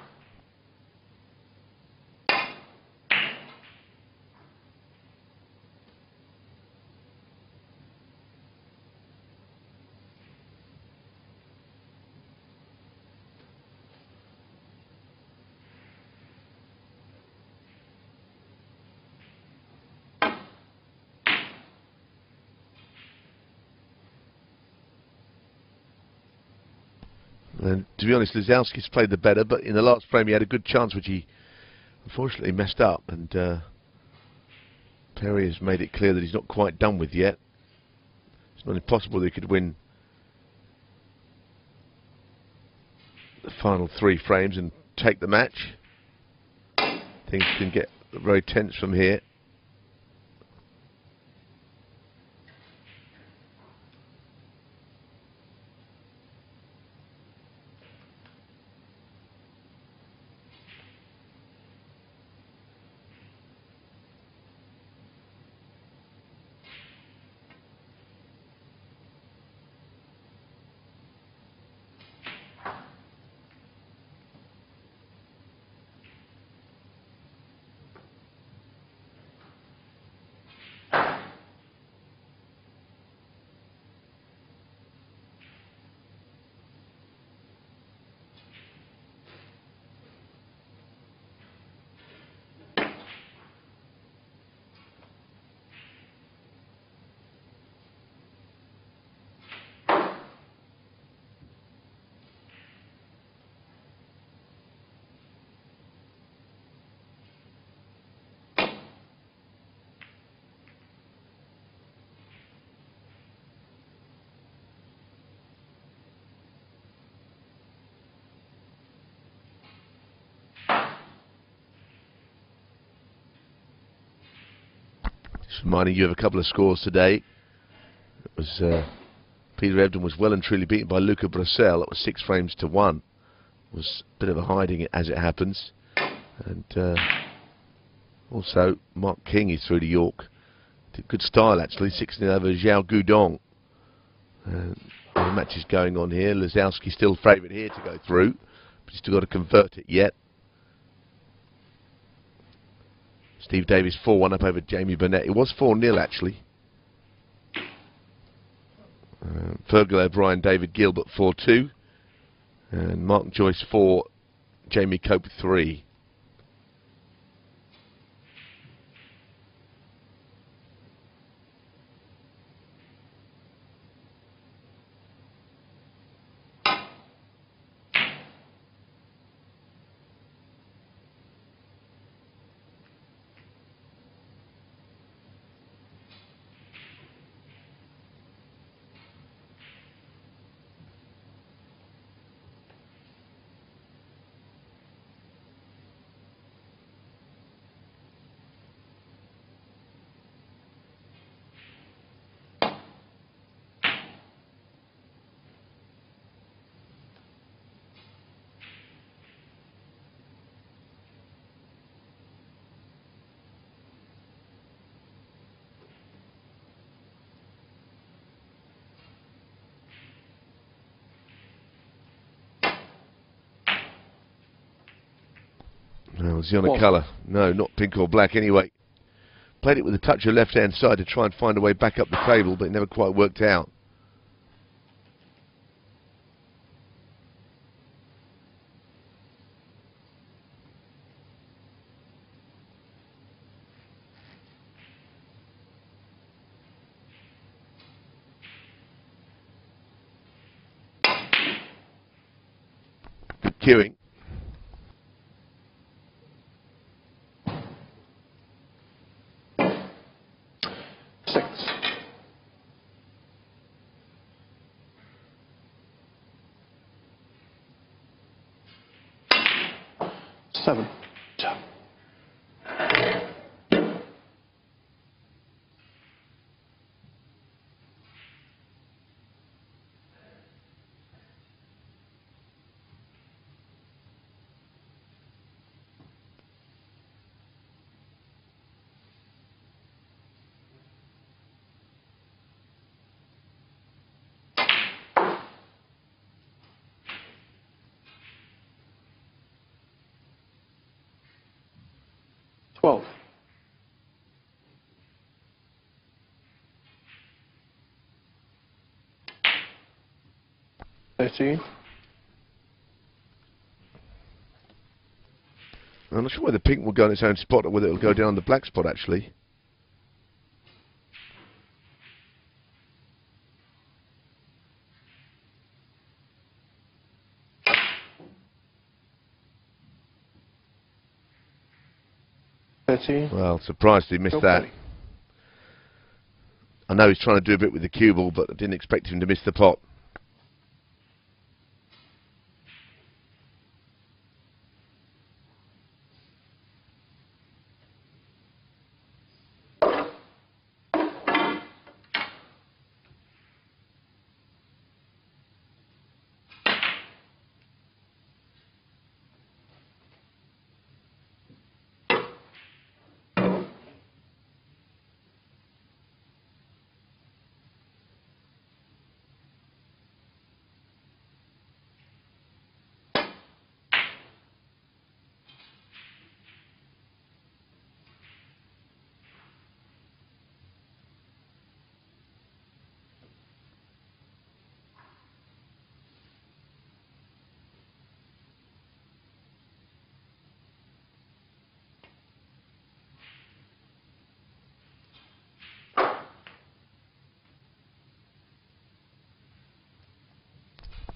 And to be honest, Lisowski's played the better, but in the last frame he had a good chance which he unfortunately messed up, and Perry has made it clear that he's not quite done with yet. It's not impossible that he could win the final 3 frames and take the match. Things can get very tense from here. Just reminding you of a couple of scores today. It was Peter Ebdon was well and truly beaten by Luca Bracel. It was 6 frames to 1. It was a bit of a hiding as it happens. And also Mark King is through to York. Did good style actually, 6-0 over Zhao Gudong. The match is going on here. Lisowski still favourite here to go through, but he's still got to convert it yet. Steve Davis 4-1 up over Jamie Burnett. It was 4-0 actually. Fergal O'Brien, David Gilbert 4-2. And Mark Joyce 4, Jamie Cope 3. Was he on a colour? No, not pink or black anyway. Played it with a touch of left-hand side to try and find a way back up the table, but it never quite worked out. Good cueing. Seven. Jump. Twelve. 13. I'm not sure whether pink will go in its own spot or whether it will go down the black spot, actually. Well, surprised he missed that. I know he's trying to do a bit with the cue ball, but I didn't expect him to miss the pot.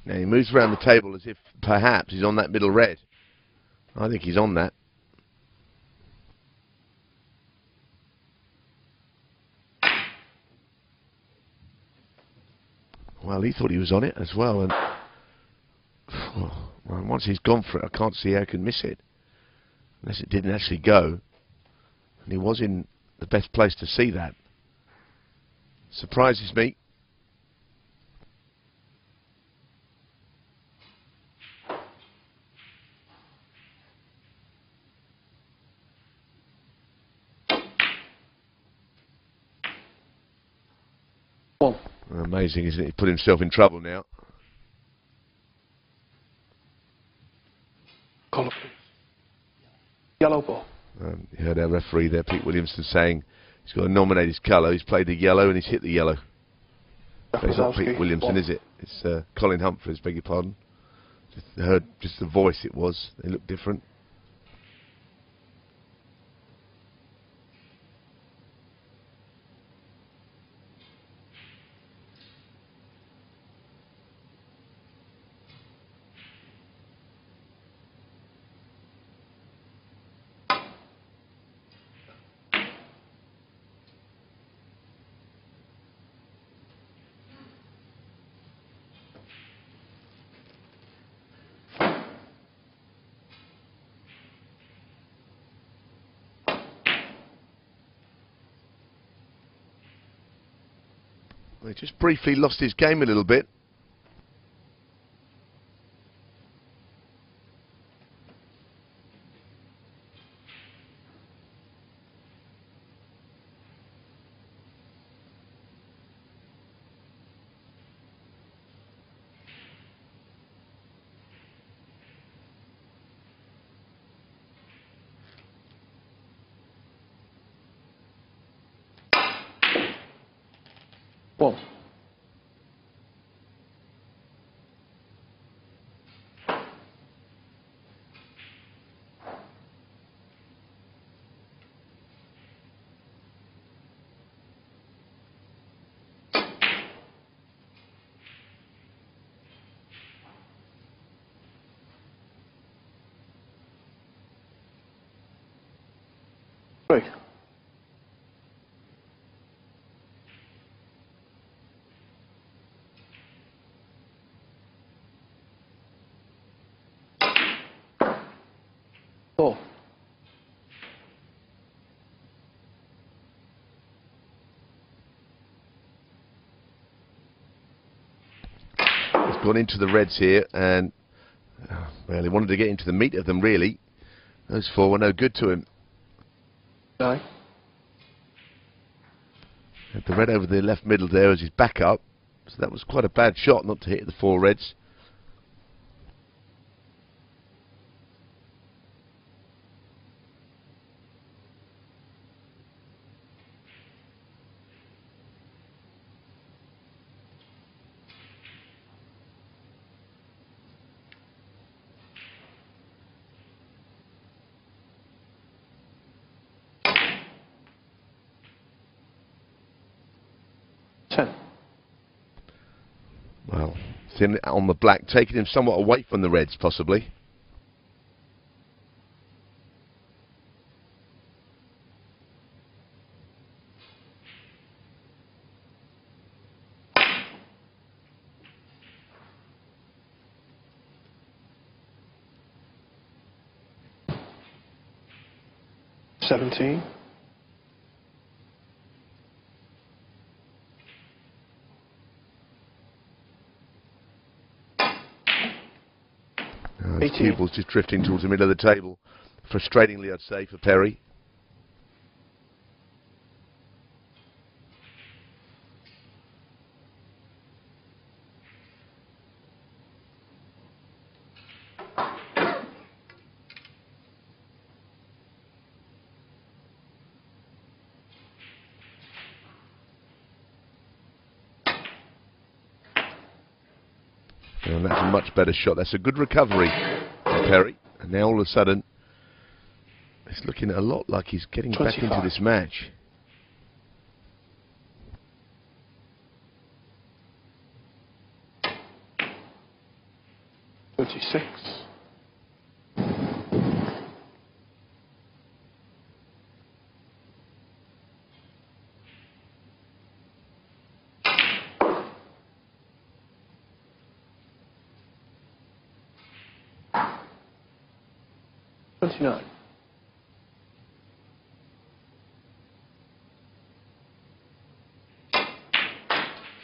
Now he moves around the table as if perhaps he's on that middle red. I think he's on that. Well, he thought he was on it as well, and well, once he's gone for it, I can't see how he can miss it. Unless it didn't actually go. And he was in the best place to see that. Surprises me. Amazing, isn't it? He put himself in trouble now. Colour, please. Yellow ball. You heard our referee there, Pete Williamson, saying he's got to nominate his colour. He's played the yellow and he's hit the yellow. But it's not Pete Williamson, is it? It's Colin Humphreys, beg your pardon. Heard just the voice it was. They look different. He just briefly lost his game a little bit. 1. Three. 4. He's gone into the reds here, and well, he wanted to get into the meat of them, really. Those 4 were no good to him. 9. Had the red over the left middle there as his backup, so that was quite a bad shot not to hit the 4 reds. Well, thin on the black, taking him somewhat away from the reds, possibly. Seventeen. His cue ball's just drifting towards the middle of the table. Frustratingly, I'd say, for Perry. And that's a much better shot. That's a good recovery from Perry. And now all of a sudden, it's looking a lot like he's getting 25. back into this match. Thirty-six. 29.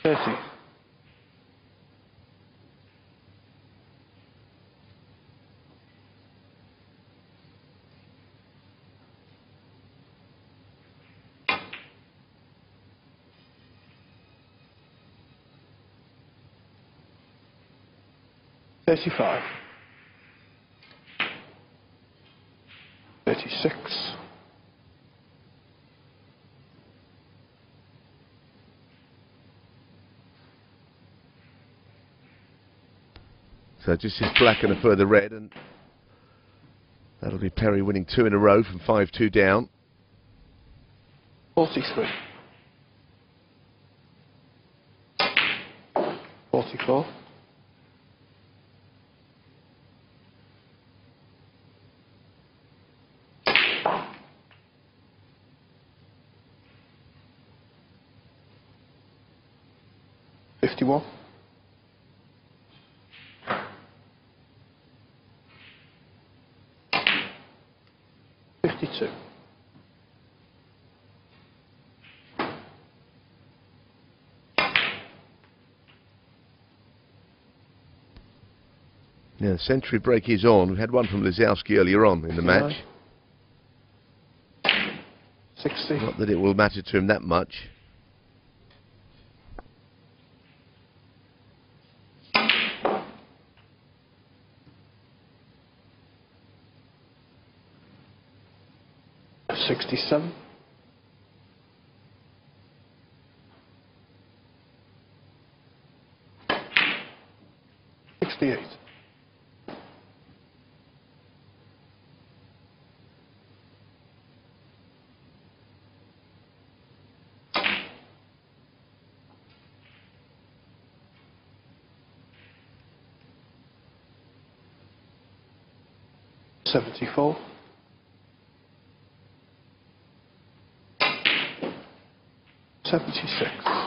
30. 35. 36. 'So just his black and a further red, and that'll be Perry winning 2 in a row from 5-2 down. 43. 44. 51. 52. 'Yeah, the century break is on. We had one from Lisowski earlier on in the match. 60. Not that it will matter to him that much. 67. 68. $74. $76.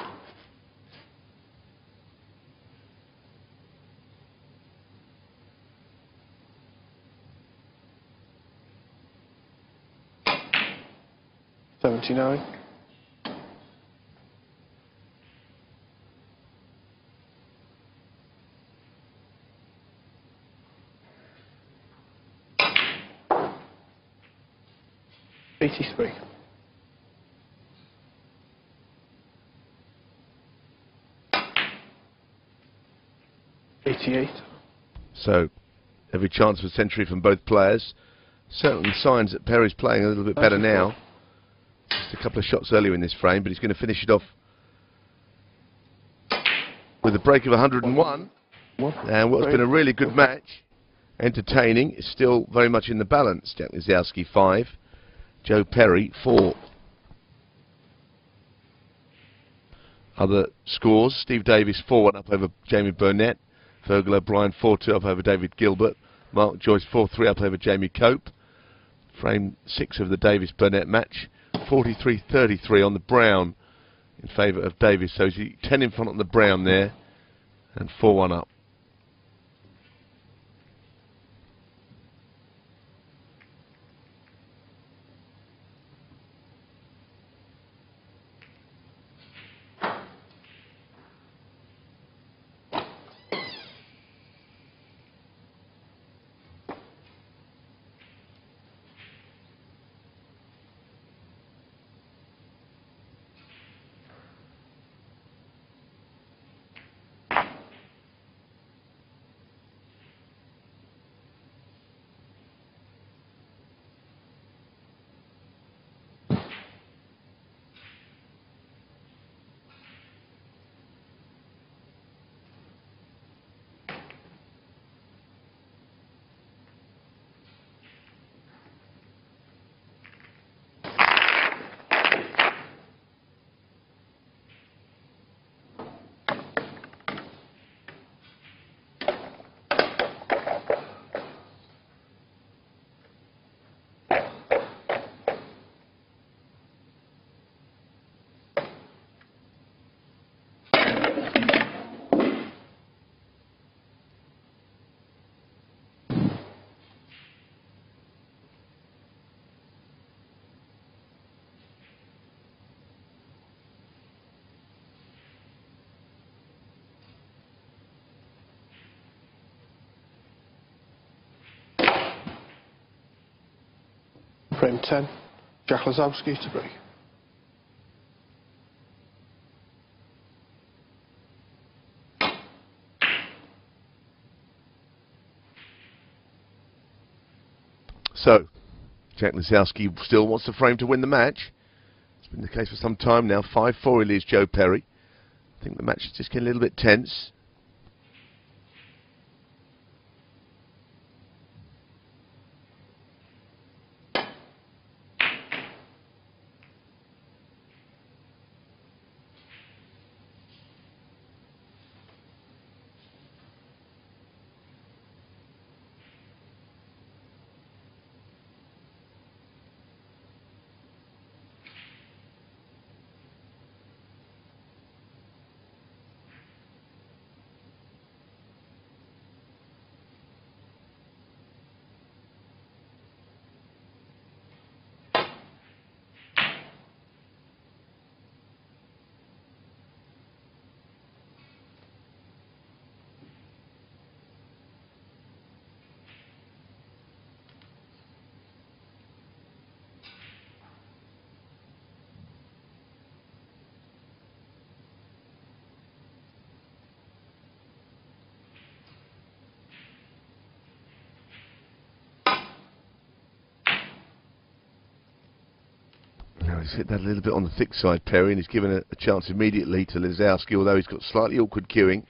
$79. $83. $88. So, every chance for century from both players. Certainly signs that Perry's playing a little bit better now. Just a couple of shots earlier in this frame, but he's going to finish it off with a break of 101. And what's been a really good match, entertaining, is still very much in the balance. Jack Lisowski 5, Joe Perry 4. Other scores: Steve Davis 4-1 up over Jamie Burnett, Fergal O'Brien 4-2 up over David Gilbert, Mark Joyce 4-3 up over Jamie Cope. Frame 6 of the Davis-Burnett match, 43-33 on the brown in favour of Davis. So he's 10 in front on the brown there, and 4-1 up. Frame 10, Jack Lisowski to break. So, Jack Lisowski still wants the frame to win the match. It's been the case for some time now. 5-4 he leads Joe Perry. I think the match is just getting a little bit tense. Now he's hit that a little bit on the thick side, Perry, and he's given a chance immediately to Lisowski, although he's got slightly awkward cueing.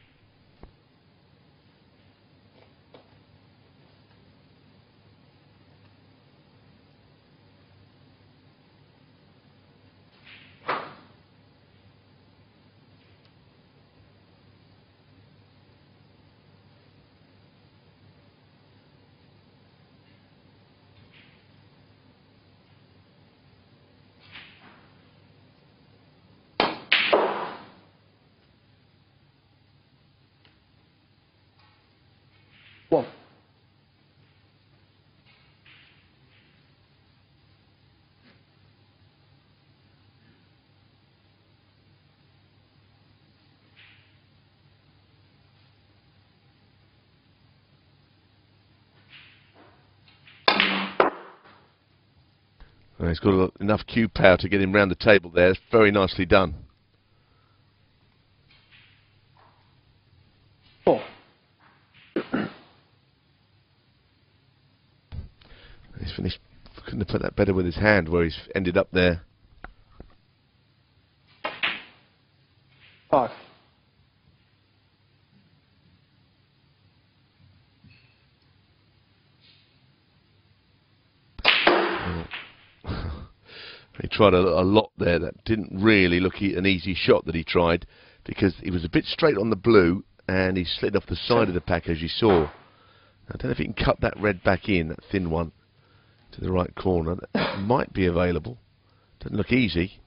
1. He's got enough cue power to get him round the table there. It's very nicely done. 4. He's finished. Couldn't have put that better with his hand where he's ended up there. 5. He tried a lot there. That didn't really look an easy shot that he tried, because he was a bit straight on the blue and he slid off the side of the pack, as you saw. I don't know if he can cut that red back in, that thin one, to the right corner. That might be available. Doesn't look easy.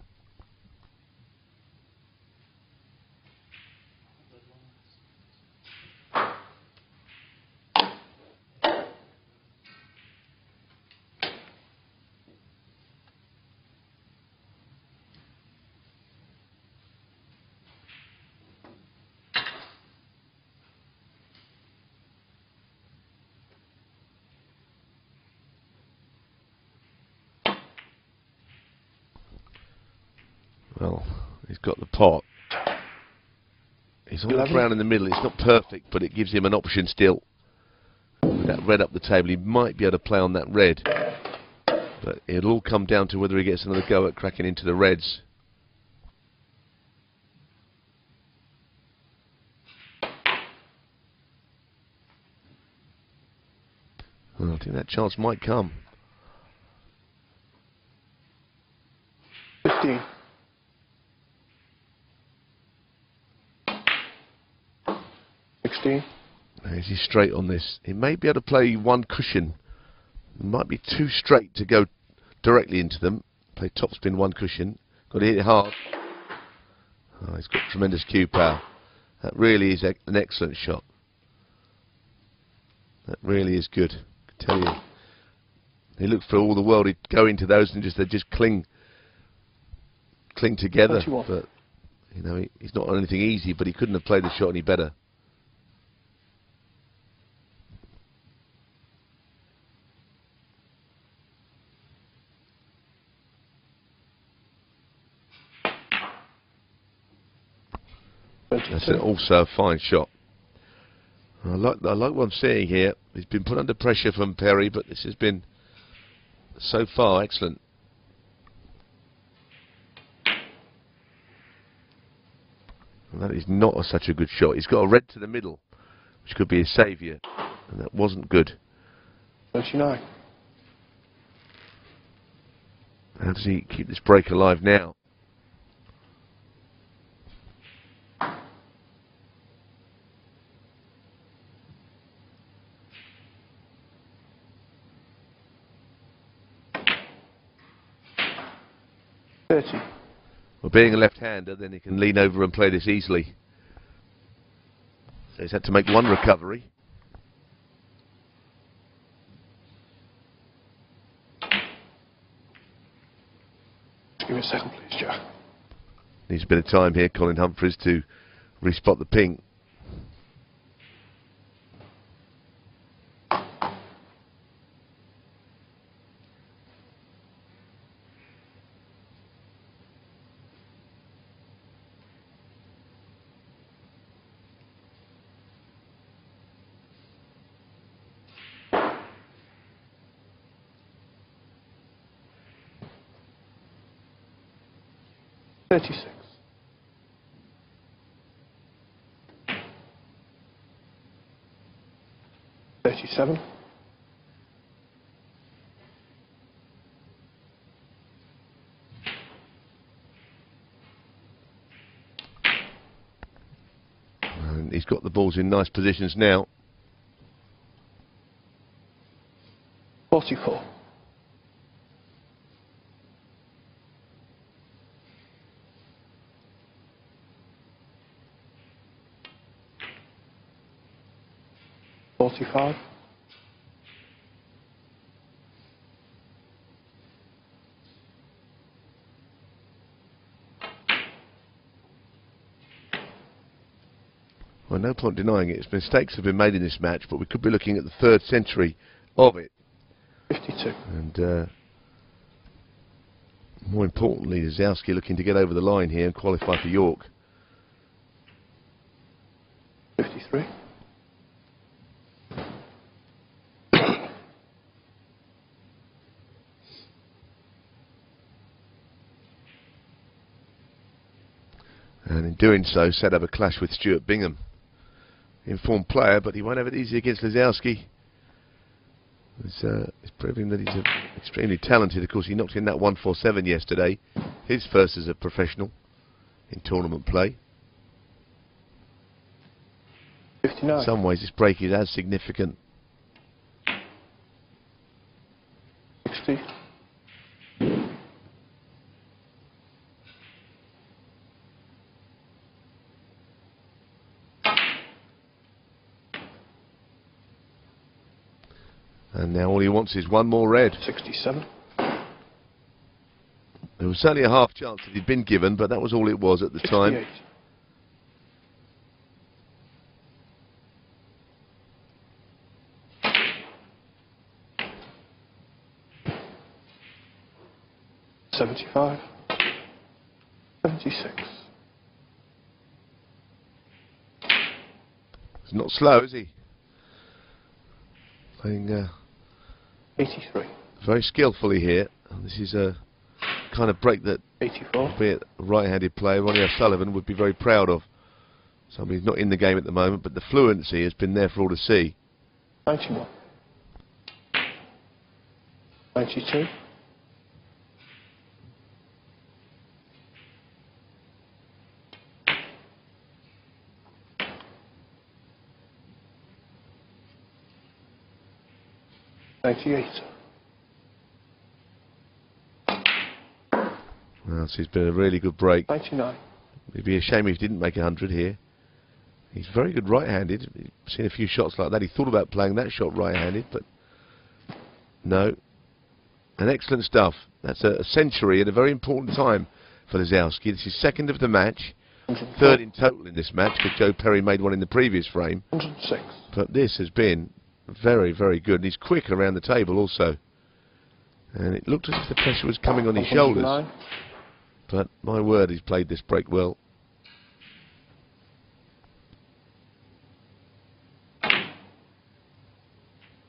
Well, he's got the pot. He's on the brown in the middle. It's not perfect, but it gives him an option still. With that red up the table, he might be able to play on that red. But it'll all come down to whether he gets another go at cracking into the reds. Well, I think that chance might come. 15. 16. Is he straight on this? He may be able to play one cushion. It might be too straight to go directly into them. Play topspin one cushion. Got to hit it hard. Oh, he's got tremendous cue power. That really is an excellent shot. That really is good. I can tell you. He looked for all the world he'd go into those and they just cling together. 41. But you know, he's not on anything easy, but he couldn't have played the shot any better. That's also a fine shot. I like what I'm seeing here. He's been put under pressure from Perry, but this has been so far excellent. And that is not such a good shot. He's got a red to the middle, which could be his saviour, and that wasn't good. 29. How does he keep this break alive now? Well, being a left-hander, then he can lean over and play this easily. So he's had to make one recovery. Give me a second, please, Joe. Needs a bit of time here, Colin Humphries, to respot the ping. $36. 37. 'And he's got the balls in nice positions now. 44. 40. 45. Well, no point denying it. Mistakes have been made in this match, but we could be looking at the 3rd century of it. 52. And more importantly, Lisowski looking to get over the line here and qualify for York. 53. And in doing so, set up a clash with Stuart Bingham. Informed player, but he won't have it easy against Lisowski. It's proving that he's extremely talented. Of course, he knocked in that 147 yesterday. His first as a professional in tournament play. 59. In some ways, this break is as significant. 60. And now all he wants is one more red. 67. There was certainly a half chance that he'd been given, but that was all it was at the time. 68. $75. 76. He's not slow, is he? Playing 83. very skillfully here. And this is a kind of break that, 84. albeit a right-handed player, Ronnie O'Sullivan would be very proud of. Somebody who's not in the game at the moment, but the fluency has been there for all to see. 91. 92. $98. Well, so it's been a really good break. 99. It'd be a shame if he didn't make 100 here. He's very good right-handed. I've seen a few shots like that. He thought about playing that shot right-handed, but no. And excellent stuff. That's a century at a very important time for Lisowski. This is 2nd of the match, 3rd in total in this match, because Joe Perry made one in the previous frame. 106. But this has been very, very good. And he's quick around the table also. And it looked as if the pressure was coming on his shoulders. 109. But my word, he's played this break well.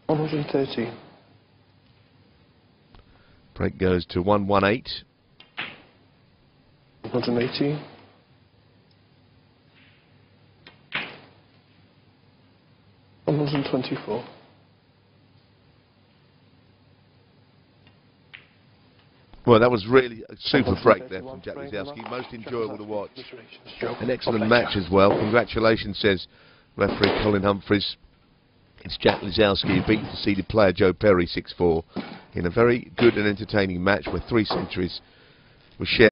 $113. Break goes to 118. 118. $124. Well, that was really a super break there from Jack Lisowski. Most enjoyable to watch. An excellent match as well. Congratulations, says referee Colin Humphreys. It's Jack Lisowski who beat the seeded player Joe Perry 6-4 in a very good and entertaining match where 3 centuries were shared.